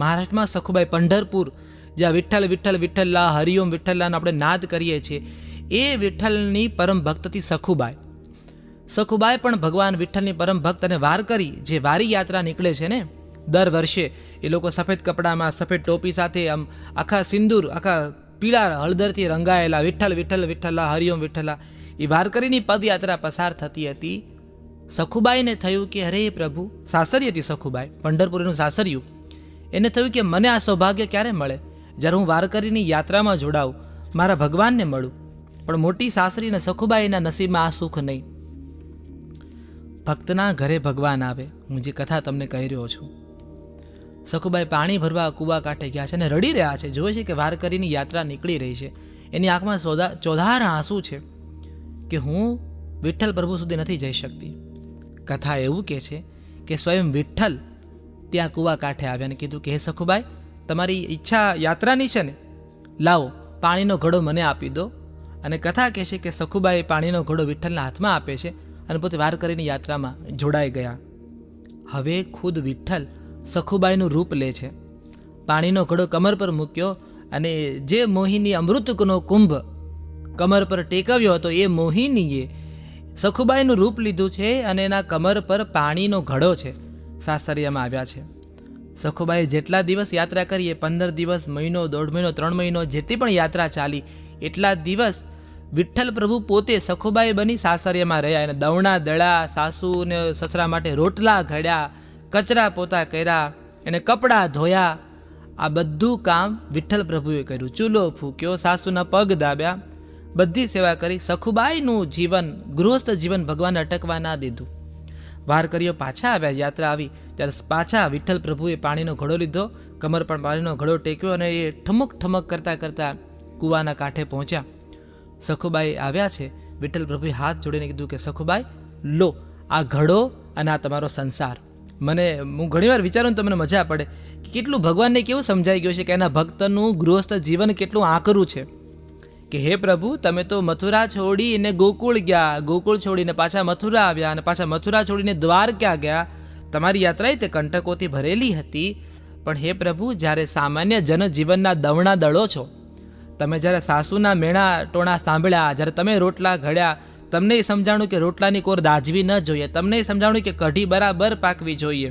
S1: મહારાષ્ટ્રમાં સખુબાઈ, પંઢરપુર, જ્યાં વિઠ્ઠલ વિઠ્ઠલ વિઠ્ઠલ્લા, હરિઓમ વિઠ્ઠલ્લાનો આપણે નાદ કરીએ છીએ, એ વિઠ્ઠલની પરમ ભક્તથી સખુબાઈ. સખુબાઈ પણ ભગવાન વિઠ્ઠલની પરમ ભક્ત. અને વારકરી જે વારી યાત્રા નીકળે છે ને દર વર્ષે, એ લોકો સફેદ કપડામાં, સફેદ ટોપી સાથે, આમ આખા સિંદૂર, આખા પીળા હળદરથી રંગાયેલા, વિઠ્ઠલ વિઠ્ઠલ વિઠ્ઠલ્લા, હરિઓમ વિઠ્ઠલ્લા, એ વારકરીની પદયાત્રા પસાર થતી હતી. સખુબાઈને થયું કે અરે પ્રભુ, સાસરી હતી સખુબાઈ, પંઢરપુરનું સાસરિયું. એને થયું કે મને આ સૌભાગ્ય ક્યારે મળે, જ્યારે હું વારકરીની યાત્રામાં જોડાઉં, મારા ભગવાનને મળું. પણ મોટી સાસરી અને સખુબાઈના નસીબમાં આ સુખ નહીં. ભક્તના ઘરે ભગવાન આવે. હું જે કથા તમને કહી રહ્યો છું, સખુબાઈ પાણી ભરવા કૂવા કાંઠે ગયા છે અને રડી રહ્યા છે. જોવે છે કે વારકરીની યાત્રા નીકળી રહી છે, એની આંખમાં ચોધાર આંસુ છે કે હું વિઠ્ઠલ પ્રભુ સુધી નથી જઈ શકતી. કથા એવું કહે છે કે સ્વયં વિઠ્ઠલ ત્યાં કૂવા કાંઠે આવ્યા અને કીધું કે હે સખુબાઈ, તમારી ઈચ્છા યાત્રાની છે ને, લાવો પાણીનો ઘડો મને આપી દો. અને કથા કહે છે કે સખુબાઈ પાણીનો ઘડો વિઠ્ઠલના હાથમાં આપે છે અને પોતે વારકરીની યાત્રામાં જોડાઈ ગયા. હવે ખુદ વિઠ્ઠલ સખુબાઈનું રૂપ લે છે. પાણીનો ઘડો કમર પર મૂક્યો અને જે મોહિની અમૃતનો કુંભ કમર પર ટેકવ્યો હતો, એ મોહિનીએ સખુબાઈનું રૂપ લીધું છે અને એના કમર પર પાણીનો ઘડો છે. સાસરિયામાં આવ્યા છે. સખુબાઈએ જેટલા દિવસ યાત્રા કરી, 15 દિવસ, મહિનો, 1.5 મહિનો, 3 મહિનો, જેટલી પણ યાત્રા ચાલી, એટલા દિવસ વિઠ્ઠલ પ્રભુ પોતે સખુબાઈ બની સાસરિયામાં રહ્યા. એને દવણા દળા, સાસુ ને સસરા માટે રોટલા ઘડ્યા, કચરા પોતા કર્યા, એને કપડાં ધોયા. આ બધું કામ વિઠ્ઠલ પ્રભુએ કર્યું. ચૂલો ફૂક્યો, સાસુના પગ દાબ્યા, બધી સેવા કરી. સખુબાઈનું જીવન, ગૃહસ્થ જીવન ભગવાને અટકવા ના દીધું. વારકરીઓ પાછા આવ્યા, યાત્રા આવી ત્યારે પાછા વિઠ્ઠલ પ્રભુએ પાણીનો ઘડો લીધો, કમર પર પાણીનો ઘડો ટેક્યો અને એ ઠમક ઠમક કરતાં કરતાં કૂવાના કાંઠે પહોંચ્યા. સખુબાઈ આવ્યા છે. વિઠ્ઠલ પ્રભુએ હાથ જોડીને કીધું કે સખુબાઈ, લો આ ઘડો અને આ તમારો સંસાર. હું ઘણીવાર વિચારું તો મને મજા પડે કે કેટલું ભગવાનને કેવું સમજાઈ ગયું છે કે એના ભક્તનું ગૃહસ્થ જીવન કેટલું આકરું છે. કે હે પ્રભુ, તમે તો મથુરા છોડીને ગોકુળ ગયા, ગોકુળ છોડીને પાછા મથુરા આવ્યા અને પાછા મથુરા છોડીને દ્વારકા ગયા. તમારી યાત્રા તે કંટકોથી ભરેલી હતી. પણ હે પ્રભુ, જ્યારે સામાન્ય જનજીવનના દવણા દળો છો, તમે જ્યારે સાસુના મેણા ટોણા સાંભળ્યા, જ્યારે તમે રોટલા ઘડ્યા, તમને એ સમજાણું કે રોટલાની કોર દાજવી ન જોઈએ, તમને એ સમજાણું કે કઢી બરાબર પાકવી જોઈએ,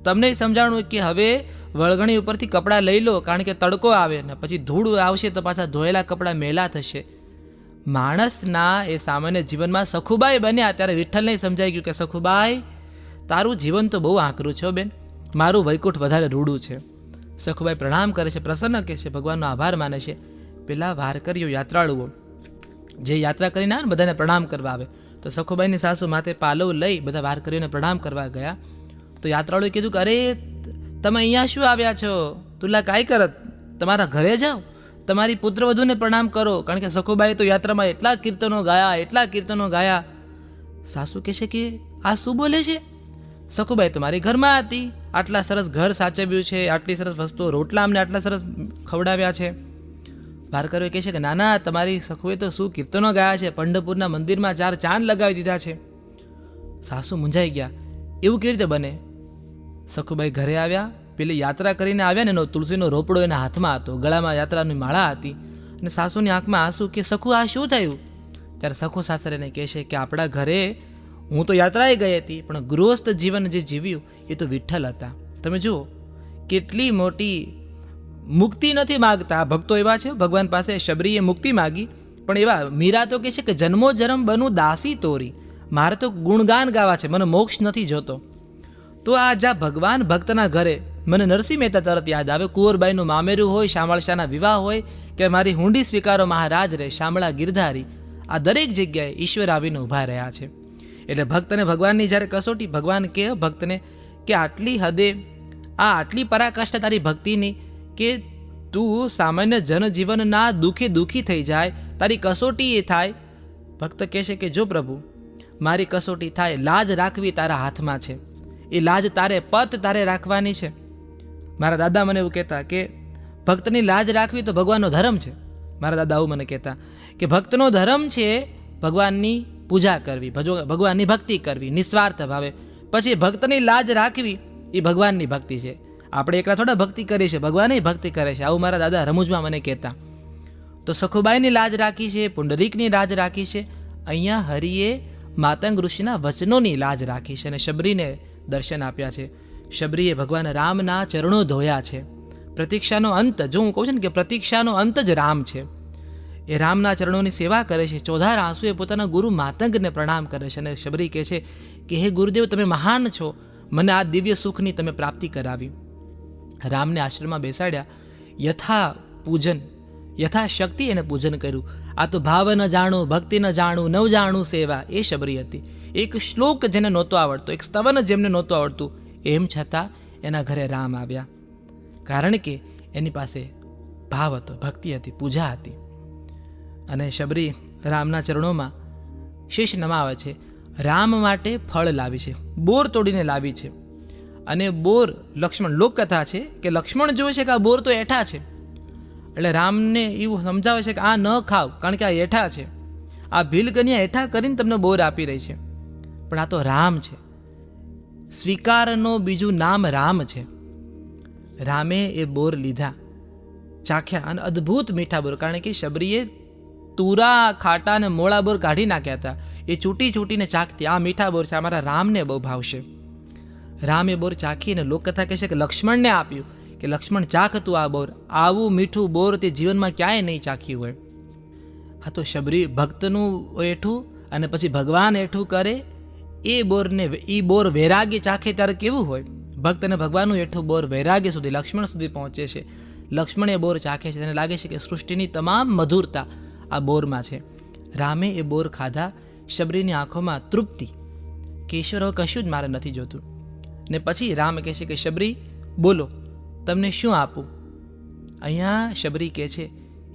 S1: તમને એ સમજાણું કે હવે વળગણી ઉપરથી કપડાં લઈ લો, કારણ કે તડકો આવે ને પછી ધૂળ આવશે તો પાછા ધોયેલા કપડાં મેલા થશે. માણસના એ સામાન્ય જીવનમાં સખુબાઈ બન્યા ત્યારે વિઠ્ઠલને સમજાઈ ગયું કે સખુબાઈ, તારું જીવન તો બહુ આકરું છે બેન, મારું વૈકુંઠ વધારે રૂડું છે. સખુબાઈ પ્રણામ કરે છે, પ્રસન્ન કહે છે, ભગવાનનો આભાર માને છે. પેલા વારકરીઓ, યાત્રાળુઓ જે યાત્રા કરીને આવે ને બધાને પ્રણામ કરવા આવે, તો સખુબાઈની સાસુ માથે પાલવ લઈ બધા વારકરીઓને પ્રણામ કરવા ગયા. તો યાત્રાળુએ કીધું કે અરે તમે અહીંયા શું આવ્યા છો, તુલા કાંઈ કરત, તમારા ઘરે જાઓ, તમારી પુત્રવધૂને પ્રણામ કરો. કારણ કે સખુબાઈએ તો યાત્રામાં એટલા કીર્તનો ગાયા. સાસુ કહે છે કે આ શું બોલે છે? સખુબાઈ તો મારી ઘરમાં હતી, આટલા સરસ ઘર સાચવ્યું છે, આટલી સરસ વસ્તુઓ, રોટલા અમને આટલા સરસ ખવડાવ્યા છે. વારકરીઓ કહે છે કે ના, તમારી સખુએ તો શું કીર્તનો ગાયા છે, પંઢરપુરના મંદિરમાં 4 ચાંદ લગાવી દીધા છે. સાસુ મૂંઝાઈ ગયા, એવું કેવી રીતે બને? સખુબાઈ ઘરે આવ્યા, પેલી યાત્રા કરીને આવ્યા ને એનો તુલસીનો રોપડો એના હાથમાં હતો, ગળામાં યાત્રાની માળા હતી, અને સાસુની આંખમાં આંસુ કે સખુ આ શું થયું? ત્યારે સખુ સાસરેને કહે છે કે આપણા ઘરે હું તો યાત્રાએ ગઈ હતી, પણ ગૃહસ્થ જીવન જે જીવ્યું એ તો વિઠ્ઠલ હતા. તમે જુઓ કેટલી મોટી મુક્તિ નથી માગતા ભક્તો એવા છે ભગવાન પાસે. શબરીએ મુક્તિ માગી, પણ એવા મીરા તો કહે છે કે જન્મો જન્મ બનું દાસી તોરી, મારે તો ગુણગાન ગાવા છે, મને મોક્ષ નથી જોતો. તો આ જ્યાં ભગવાન ભક્તના ઘરે, મને નરસિંહ મહેતા તરત યાદ આવે. કુંવરબાઈનું મામેરું હોય, શામળશાના વિવાહ હોય, કે મારી હુંડી સ્વીકારો મહારાજ રે, શામળા ગિરધારી, આ દરેક જગ્યાએ ઈશ્વર આવીને ઊભા રહ્યા છે. એટલે ભક્તને ભગવાનની જ્યારે કસોટી, ભગવાન કહે ભક્તને કે આટલી હદે, આટલી પરાકાષ્ઠા તારી ભક્તિની કે તું સામાન્ય જનજીવનના દુઃખે દુઃખી થઈ જાય, તારી કસોટી એ થાય. ભક્ત કહેશે કે જો પ્રભુ મારી કસોટી થાય, લાજ રાખવી તારા હાથમાં છે, એ લાજ તારે પત તારે રાખવાની છે. મારા દાદા મને એવું કહેતા કે ભક્તની લાજ રાખવી તો ભગવાનનો ધર્મ છે. મારા દાદા આવું મને કહેતા કે ભક્તનો ધર્મ છે ભગવાનની પૂજા કરવી, ભગવાનની ભક્તિ કરવી નિસ્વાર્થ ભાવે. પછી ભક્તની લાજ રાખવી એ ભગવાનની ભક્તિ છે. આપણે એકલા થોડા ભક્તિ કરીએ છીએ, ભગવાને ભક્તિ કરે છે. આવું મારા દાદા રમૂજમાં મને કહેતા. તો સખુબાઈની લાજ રાખી છે, પુંડરીકની લાજ રાખી છે. અહીંયા હરિએ માતંગ ઋષિના વચનોની લાજ રાખી છે અને શબરીને દર્શન આપ્યા છે. શબરીએ ભગવાન રામના ચરણો ધોયા છે. પ્રતીક્ષાનો અંત, જો હું કહું છું ને કે પ્રતીક્ષાનો અંત જ રામ છે. એ રામના ચરણોની સેવા કરે છે. ચોધાર આંસુએ પોતાના ગુરુ માતંગને પ્રણામ કરે છે અને શબરી કહે છે કે હે ગુરુદેવ, તમે મહાન છો, મને આ દિવ્ય સુખની તમે પ્રાપ્તિ કરાવી. રામને આશ્રમમાં બેસાડ્યા, યથા પૂજન, યથાશક્તિ એને પૂજન કર્યું. આ તો ભાવ ન જાણું, ભક્તિ ન જાણું, નવ જાણું સેવા, એ શબરી હતી. એક શ્લોક જેને નહોતો આવડતો, એક સ્તવન જેમને નહોતું આવડતું, એમ છતાં એના ઘરે રામ આવ્યા. કારણ કે એની પાસે ભાવ હતો, ભક્તિ હતી, પૂજા હતી. અને શબરી રામના ચરણોમાં શીશ નમાવે છે. રામ માટે ફળ લાવી છે, બોર તોડીને લાવી છે. અને બોર લક્ષ્મણ, લોકકથા છે કે લક્ષ્મણ જોવે છે કે આ બોર તો એઠા છે, એટલે રામને એવું સમજાવે છે કે આ ન ખાવ, કારણ કે આ એઠા છે, આ ભીલકન્યા એઠા કરીને તમને બોર આપી રહી છે. પણ આ તો રામ છે, સ્વીકારનો બીજું નામ રામ છે. રામે એ બોર લીધા, ચાખ્યા, અને અદ્ભુત મીઠા બોર. કારણ કે શબરીએ તુરા, ખાટા અને મોળા બોર કાઢી નાખ્યા હતા. એ ચૂંટી ચૂંટીને ચાખતી, આ મીઠા બોર છે, અમારા રામને બહુ ભાવશે. રામે બોર ચાખીને લોકકથા કહે છે કે લક્ષ્મણને આપ્યું, કે લક્ષ્મણ ચાખ તું આ બોર, આવું મીઠું બોર તે જીવનમાં ક્યાંય નહીં ચાખ્યું હોય. આ તો શબરી ભક્તનું એઠું અને પછી ભગવાન એઠું કરે, એ બોરને, એ બોર વૈરાગ્ય ચાખે ત્યારે કેવું હોય. ભક્ત અને ભગવાનનું એઠું બોર વૈરાગ્ય સુધી, લક્ષ્મણ સુધી પહોંચે છે. લક્ષ્મણ એ બોર ચાખે છે, તેને લાગે છે કે સૃષ્ટિની તમામ મધુરતા આ બોરમાં છે. રામે એ બોર ખાધા, શબરીની આંખોમાં તૃપ્તિ કે ઈશ્વર હવે કશું જ મારે નથી જોતું. ને પછી રામ કહે છે કે શબરી બોલો, તમને શું આપું? અહીંયા શબરી કહે છે,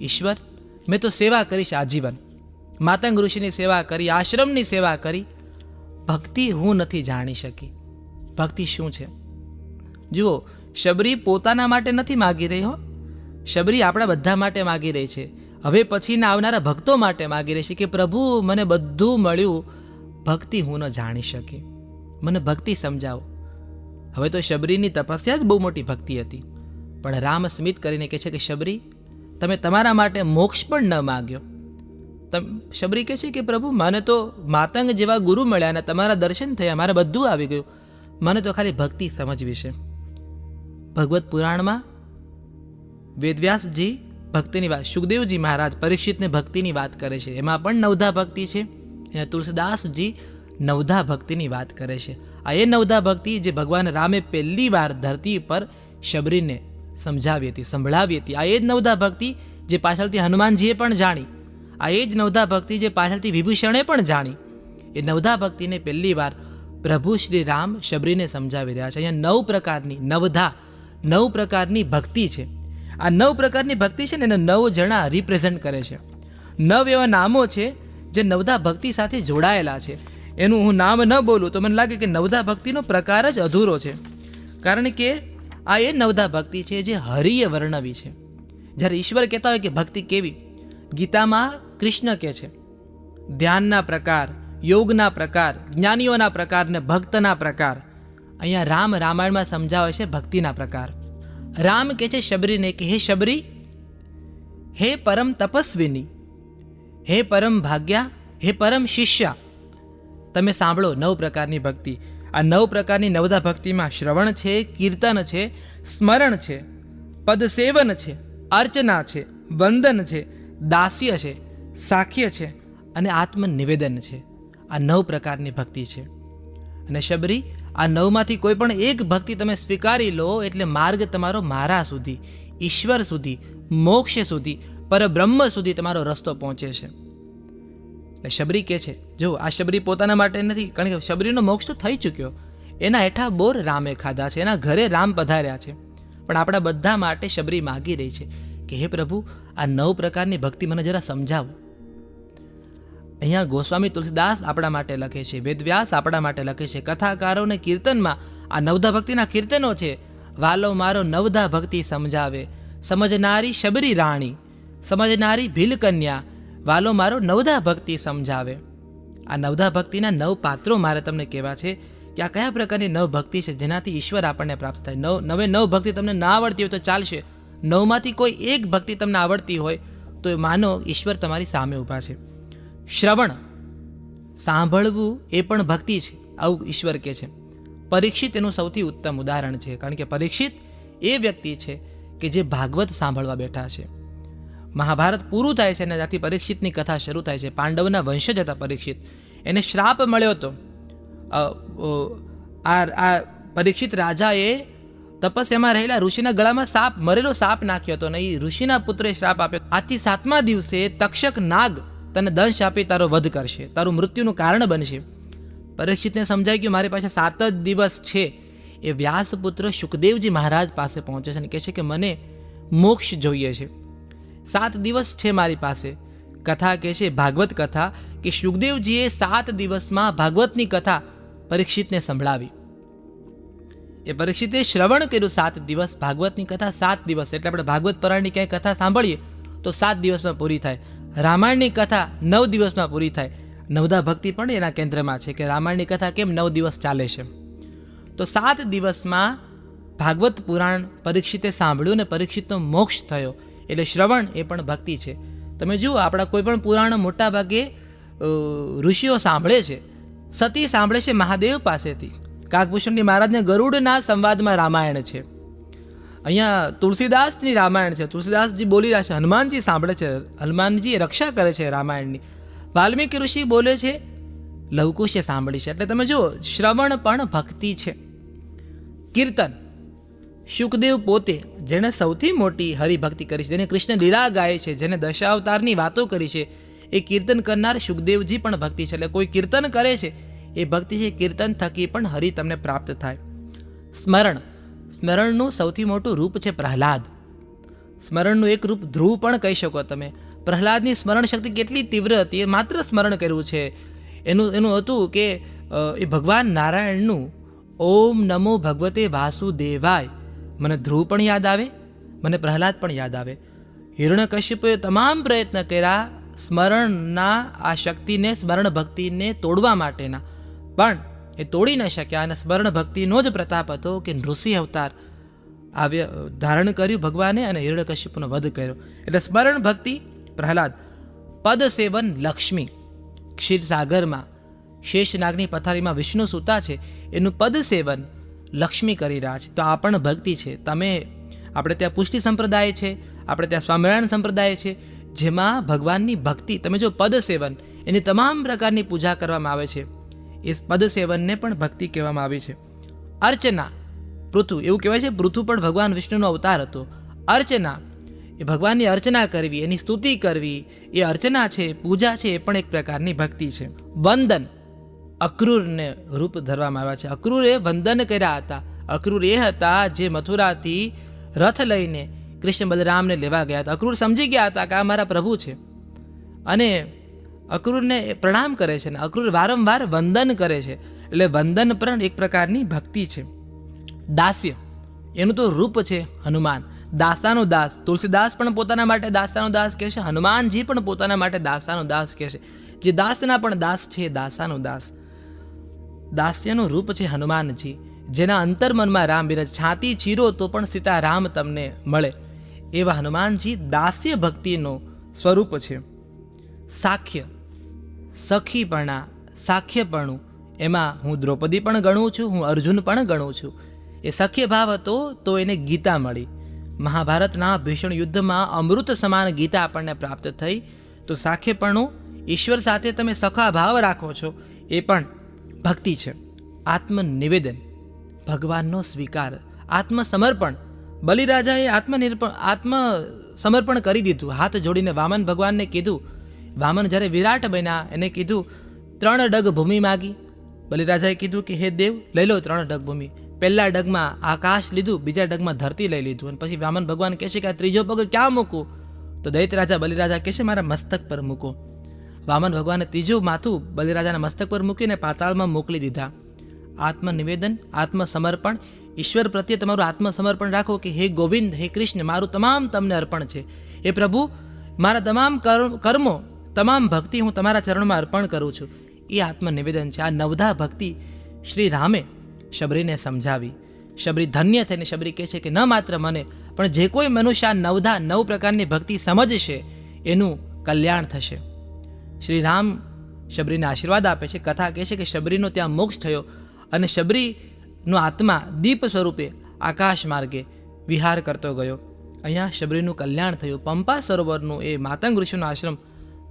S1: ઈશ્વર મેં તો સેવા કરીશ આજીવન, માતંગ ઋષિની સેવા કરી, આશ્રમની સેવા કરી, ભક્તિ હું નથી જાણી શકી. ભક્તિ શું છે? જુઓ, શબરી પોતાના માટે નથી માગી રહી હો, શબરી આપણા બધા માટે માગી રહી છે. હવે પછીના આવનારા ભક્તો માટે માગી રહી છે કે પ્રભુ મને બધું મળ્યું, ભક્તિ હું ન જાણી શકી, મને ભક્તિ સમજાવો. હવે તો શબરીની તપસ્યા જ બહુ મોટી ભક્તિ હતી. પણ રામ સ્મિત કરીને કહે છે કે શબરી, તમે તમારા માટે મોક્ષ પણ ન માગ્યો. શબરી કહે છે કે પ્રભુ મને તો માતંગ જેવા ગુરુ મળ્યા અને તમારા દર્શન થયા, મારે બધું આવી ગયું, મને તો ખાલી ભક્તિ સમજવી છે. ભગવત પુરાણમાં વેદવ્યાસજી ભક્તિની વાત, સુખદેવજી મહારાજ પરીક્ષિતને ભક્તિની વાત કરે છે, એમાં પણ નવધા ભક્તિ છે. અને તુલસીદાસજી નવધા ભક્તિની વાત કરે છે. આ એ નવધા ભક્તિ જે ભગવાન રામે પહેલી વાર ધરતી પર શબરીને સમજાવી હતી, સંભળાવી હતી. આ એ જ નવધા ભક્તિ જે પાછળથી હનુમાનજીએ પણ જાણી, આ એ જ નવધા ભક્તિ જે પાછળથી વિભૂષણે પણ જાણી. એ નવધા ભક્તિને પહેલી વાર પ્રભુ શ્રી રામ શબરીને સમજાવી રહ્યા છે. અહીંયા 9 પ્રકારની નવધા, 9 પ્રકારની ભક્તિ છે. આ 9 પ્રકારની ભક્તિ છે ને એને 9 જણા રિપ્રેઝેન્ટ કરે છે. 9 એવા નામો છે જે નવધા ભક્તિ સાથે જોડાયેલા છે. એનું હું નામ ન બોલું તો મને લાગે કે નવધા ભક્તિનો પ્રકાર જ અધૂરો છે. કારણ કે આ એ નવધા ભક્તિ છે જે હરિએ વર્ણવી છે. જ્યારે ઈશ્વર કહેતા હોય કે ભક્તિ કેવી, ગીતામાં કૃષ્ણ કહે છે ધ્યાનના પ્રકાર, યોગના પ્રકાર, જ્ઞાનીઓના પ્રકાર ને ભક્તના પ્રકાર. અહીંયા રામ રામાયણમાં સમજાવે છે ભક્તિના પ્રકાર. રામ કહે છે શબરીને કે હે શબરી, હે પરમ તપસ્વીની, હે પરમ ભાગ્યા, હે પરમ શિષ્યા, તમે સાંભળો 9 પ્રકારની ભક્તિ. આ 9 પ્રકારની નવધા ભક્તિમાં શ્રવણ છે, કીર્તન છે, સ્મરણ છે, પદસેવન છે, અર્ચના છે, વંદન છે, દાસ્ય છે, સાખ્ય છે અને આત્મનિવેદન છે. આ 9 પ્રકારની ભક્તિ છે. અને શબરી, આ 9માંથી કોઈ પણ એક ભક્તિ તમે સ્વીકારી લો એટલે માર્ગ તમારો મારા સુધી, ઈશ્વર સુધી, મોક્ષ સુધી, પરબ્રહ્મ સુધી તમારો રસ્તો પહોંચે છે. એટલે શબરી કહે છે, જો આ શબરી પોતાના માટે નથી, કારણ કે શબરીનો મોક્ષ તો થઈ ચૂક્યો. એના હેઠા બોર રામે ખાધા છે, એના ઘરે રામ પધાર્યા છે. પણ આપણા બધા માટે શબરી માગી રહી છે કે હે પ્રભુ, આ 9 પ્રકારની ભક્તિ મને જરા સમજાવો. અહીંયા ગોસ્વામી તુલસીદાસ આપણા માટે લખે છે, વેદવ્યાસ આપણા માટે લખે છે, કથાકારોને કીર્તનમાં આ નવધા ભક્તિના કીર્તનો છે. વાલો મારો નવધા ભક્તિ સમજાવે, સમજનારી શબરી રાણી, સમજનારી ભીલ કન્યા, વાલો મારો નવધા ભક્તિ સમજાવે. આ નવધા ભક્તિના 9 પાત્રો મારે તમને કહેવા છે કે આ કયા પ્રકારની 9 ભક્તિ છે જેનાથી ઈશ્વર આપણને પ્રાપ્ત થાય. 9 ભક્તિ તમને ના આવડતી હોય તો ચાલશે. 9માંથી કોઈ એક ભક્તિ તમને આવડતી હોય તો માનો ઈશ્વર તમારી સામે ઊભા છે. શ્રવણ, સાંભળવું એ પણ ભક્તિ છે, આવું ઈશ્વર કહે છે. પરીક્ષિત એનું સૌથી ઉત્તમ ઉદાહરણ છે, કારણ કે પરીક્ષિત એ વ્યક્તિ છે કે જે ભાગવત સાંભળવા બેઠા છે. મહાભારત પૂરું થાય છે અને ત્યાંથી પરીક્ષિતની કથા શરૂ થાય છે. પાંડવના વંશજ હતા પરીક્ષિત. એને શ્રાપ મળ્યો હતો. આ પરીક્ષિત રાજાએ તપસ્યામાં રહેલા ઋષિના ગળામાં સાપ, મરેલો સાપ નાખ્યો હતો અને એ ઋષિના પુત્રે શ્રાપ આપ્યો, આજથી 7મા દિવસે તક્ષક નાગ તને દંશ આપી તારો વધ કરશે, તારું મૃત્યુનું કારણ બનશે. પરીક્ષિતને સમજાય ગયું મારી પાસે 7 જ દિવસ છે. એ વ્યાસપુત્ર શુકદેવજી મહારાજ પાસે પહોંચે છે અને કહે છે કે મને મોક્ષ જોઈએ છે, 7 દિવસ છે મારી પાસે. કથા કહે છે, ભાગવત કથા, કે શુકદેવજીએ 7 દિવસમાં ભાગવતની કથા પરીક્ષિતને સંભળાવી. એ પરીક્ષિતે શ્રવણ કર્યું 7 દિવસ, ભાગવતની કથા 7 દિવસ. એટલે આપણે ભાગવત પુરાણની ક્યાંય કથા સાંભળીએ તો 7 દિવસમાં પૂરી થાય. રામાયણની કથા 9 દિવસમાં પૂરી થાય. નવધા ભક્તિ પણ એના કેન્દ્રમાં છે કે રામાયણની કથા કેમ 9 દિવસ ચાલે છે. તો 7 દિવસમાં ભાગવત પુરાણ પરીક્ષિતે સાંભળ્યું અને પરીક્ષિતનો મોક્ષ થયો. એટલે શ્રવણ એ પણ ભક્તિ છે. તમે જુઓ, આપણા કોઈ પણ પુરાણ મોટા ભાગે ઋષિઓ સાંભળે છે. સતી સાંભળે છે મહાદેવ પાસેથી. કાગભૂષણજી મહારાજને ગરુડના સંવાદમાં રામાયણ છે. અહીંયા તુલસીદાસની રામાયણ છે. તુલસીદાસજી બોલી રહ્યા છે, હનુમાનજી સાંભળે છે, હનુમાનજી રક્ષા કરે છે રામાયણની. વાલ્મીકી ઋષિ બોલે છે, લવકુશે સાંભળી છે. એટલે તમે જુઓ, શ્રવણ પણ ભક્તિ છે. કીર્તન, શુકદેવ પોતે જેણે સૌથી મોટી હરિભક્તિ કરી છે, જેને કૃષ્ણ લીલા ગાય છે, જેને દશાવતારની વાતો કરી છે, એ કીર્તન કરનાર શુકદેવજી પણ ભક્તિ છે. એટલે કોઈ કીર્તન કરે છે એ ભક્તિ છે. કીર્તન થકી પણ હરિ તમને પ્રાપ્ત થાય. સ્મરણ, સ્મરણનું સૌથી મોટું રૂપ છે પ્રહલાદ. સ્મરણનું એક રૂપ ધ્રુવ પણ કહી શકો તમે. પ્રહલાદની સ્મરણ શક્તિ કેટલી તીવ્ર હતી, એ માત્ર સ્મરણ કર્યું છે. એનું હતું કે એ ભગવાન નારાયણનું ઓમ નમો ભગવતે વાસુદેવાય, મને ધ્રુવ પણ યાદ આવે, મને પ્રહલાદ પણ યાદ આવે. હિરણ્યકશ્યપુએ તમામ પ્રયત્ન કર્યા સ્મરણના આ શક્તિને, સ્મરણ ભક્તિને તોડવા માટેના, પણ એ તોડી ન શક્યા. અને સ્મરણ ભક્તિનો જ પ્રતાપ હતો કે નૃસિંહ અવતાર ધારણ કર્યું ભગવાને અને હિરણ્યકશ્યપુનો વધ કર્યો. એટલે સ્મરણ ભક્તિ પ્રહલાદ. પદ સેવન લક્ષ્મી, ક્ષીરસાગરમાં શેષનાગની પથારીમાં વિષ્ણુ સૂતા છે, એનું પદ સેવન લક્ષ્મી કરી રહ્યા છે. તો આ પણ ભક્તિ છે. આપણે ત્યાં પુષ્ટિ સંપ્રદાય છે, આપણે ત્યાં સ્વામિનારાયણ સંપ્રદાય છે, જેમાં ભગવાનની ભક્તિ, તમે જો પદ સેવન, એની તમામ પ્રકારની પૂજા કરવામાં આવે છે. એ પદ સેવનને પણ ભક્તિ કહેવામાં આવી છે. અર્ચના, પૃથુ, એવું કહેવાય છે પૃથુ પણ ભગવાન વિષ્ણુનો અવતાર હતો. અર્ચના, એ ભગવાનની અર્ચના કરવી, એની સ્તુતિ કરવી, એ અર્ચના છે, પૂજા છે, એ પણ એક પ્રકારની ભક્તિ છે. વંદન, અક્રૂરને રૂપ ધરવામાં આવ્યા છે. અક્રૂરે વંદન કર્યા હતા. અક્રૂર એ હતા જે મથુરાથી રથ લઈને કૃષ્ણ બલરામને લેવા ગયા હતા. અક્રૂર સમજી ગયા હતા કે આ મારા પ્રભુ છે અને અક્રૂરને પ્રણામ કરે છે. અને અક્રૂર વારંવાર વંદન કરે છે. એટલે વંદન પણ એક પ્રકારની ભક્તિ છે. દાસ્ય, એનું તો રૂપ છે હનુમાન, દાસાનો દાસ. તુલસીદાસ પણ પોતાના માટે દાસાનો દાસ કહે છે, હનુમાનજી પણ પોતાના માટે દાસાનો દાસ કહે છે. જે દાસના પણ દાસ છે, દાસાનો દાસ. દાસ્યનું રૂપ છે હનુમાનજી, જેના અંતર્મનમાં રામ બિરાજ. છાતી ચીરો તો પણ સીતા રામ તમને મળે, એવા હનુમાનજી દાસ્ય ભક્તિનો સ્વરૂપ છે. સાખ્ય, સખીપણા, સાખ્યપણું, એમાં હું દ્રૌપદી પણ ગણું છું, હું અર્જુન પણ ગણું છું. એ સખ્ય ભાવ હતો તો એને ગીતા મળી. મહાભારતના ભીષણ યુદ્ધમાં અમૃત સમાન ગીતા આપણને પ્રાપ્ત થઈ. તો સાખ્યપણું, ઈશ્વર સાથે તમે સખા ભાવ રાખો છો, એ પણ ભક્તિ છે. આત્મનિવેદન, ભગવાનનો સ્વીકાર, આત્મસમર્પણ. બલિરાજાએ આત્મસમર્પણ કરી દીધું. હાથ જોડીને વામન ભગવાનને કીધું. વામન જ્યારે વિરાટ બન્યા એને કીધું 3 ડગ ભૂમિ માગી. બલિરાજાએ કીધું કે હે દેવ, લઈ લો 3 ડગ ભૂમિ. પહેલા ડગમાં આકાશ લીધું, બીજા ડગમાં ધરતી લઈ લીધું. અને પછી વામન ભગવાન કહે છે કે આ ત્રીજો પગ ક્યાં મૂકું? તો દૈત્યરાજા બલિરાજા કહે છે મારા મસ્તક પર મૂકો. વામન ભગવાને ત્રીજું માથું બલિરાજાના મસ્તક પર મૂકીને પાતાળમાં મોકલી દીધા. આત્મનિવેદન, આત્મસમર્પણ. ઈશ્વર પ્રત્યે તમારું આત્મસમર્પણ રાખો કે હે ગોવિંદ, હે કૃષ્ણ, મારું તમામ તમને અર્પણ છે. હે પ્રભુ, મારા તમામ કર્મો, તમામ ભક્તિ હું તમારા ચરણમાં અર્પણ કરું છું. એ આત્મનિવેદન છે. આ નવધા ભક્તિ શ્રી રામે શબરીને સમજાવી. શબરી ધન્ય થઈને શબરી કહે છે કે ન માત્ર મને, પણ જે કોઈ મનુષ્ય આ 9 પ્રકારની ભક્તિ સમજશે એનું કલ્યાણ થશે. શ્રી રામ શબરીને આશીર્વાદ આપે છે. કથા કહે છે કે શબરીનો ત્યાં મોક્ષ થયો અને શબરીનો આત્મા દીપ સ્વરૂપે આકાશ માર્ગે વિહાર કરતો ગયો. અહીંયા શબરીનું કલ્યાણ થયું. પંપા સરોવરનું એ માતંગ ઋષિનો આશ્રમ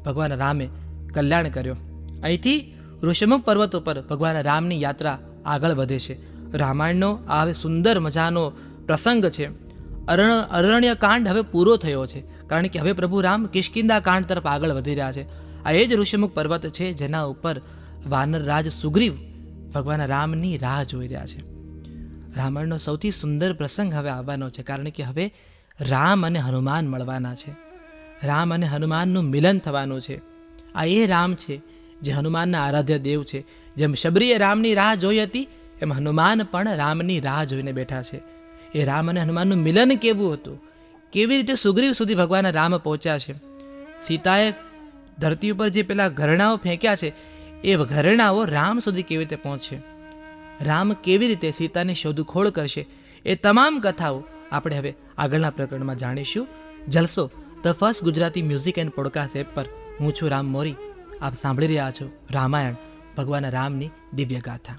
S1: ભગવાન રામે કલ્યાણ કર્યો. અહીંથી ઋષિમુખ પર્વત ઉપર ભગવાન રામની યાત્રા આગળ વધે છે. રામાયણનો આ હવે સુંદર મજાનો પ્રસંગ છે. અરણ્ય કાંડ હવે પૂરો થયો છે, કારણ કે હવે પ્રભુ રામ કિષ્કિંધા કાંડ તરફ આગળ વધી રહ્યા છે. આ એ જ ઋષિમુખ પર્વત છે જેના ઉપર વાનર રાજ સુગ્રીવ ભગવાન રામની રાહ જોઈ રહ્યા છે. રામાયણનો સૌથી સુંદર પ્રસંગ હવે આવવાનો છે, કારણ કે હવે રામ અને હનુમાન મળવાના છે. રામ અને હનુમાનનું મિલન થવાનું છે. આ એ રામ છે જે હનુમાનના આરાધ્ય દેવ છે. જેમ શબરીએ રામની રાહ જોઈ હતી, એમ હનુમાન પણ રામની રાહ જોઈને બેઠા છે. એ રામ અને હનુમાનનું મિલન કેવું હતું, કેવી રીતે સુગ્રીવ સુધી ભગવાન રામ પહોંચ્યા છે. સીતાએ ધરતી ઉપર જે પેલા ઘરેણાઓ ફેંક્યા છે, એ ઘરેણાઓ રામ સુધી કેવી રીતે પહોંચશે, રામ કેવી રીતે સીતાની શોધખોળ કરશે, એ તમામ કથાઓ આપણે હવે આગળના પ્રકરણમાં જાણીશું. Jalso the first Gujarati music and podcast app પર હું છું રામ મોરી. આપ સાંભળી રહ્યા છો રામાયણ, ભગવાન રામની દિવ્ય ગાથા.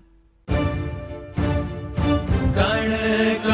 S2: કણ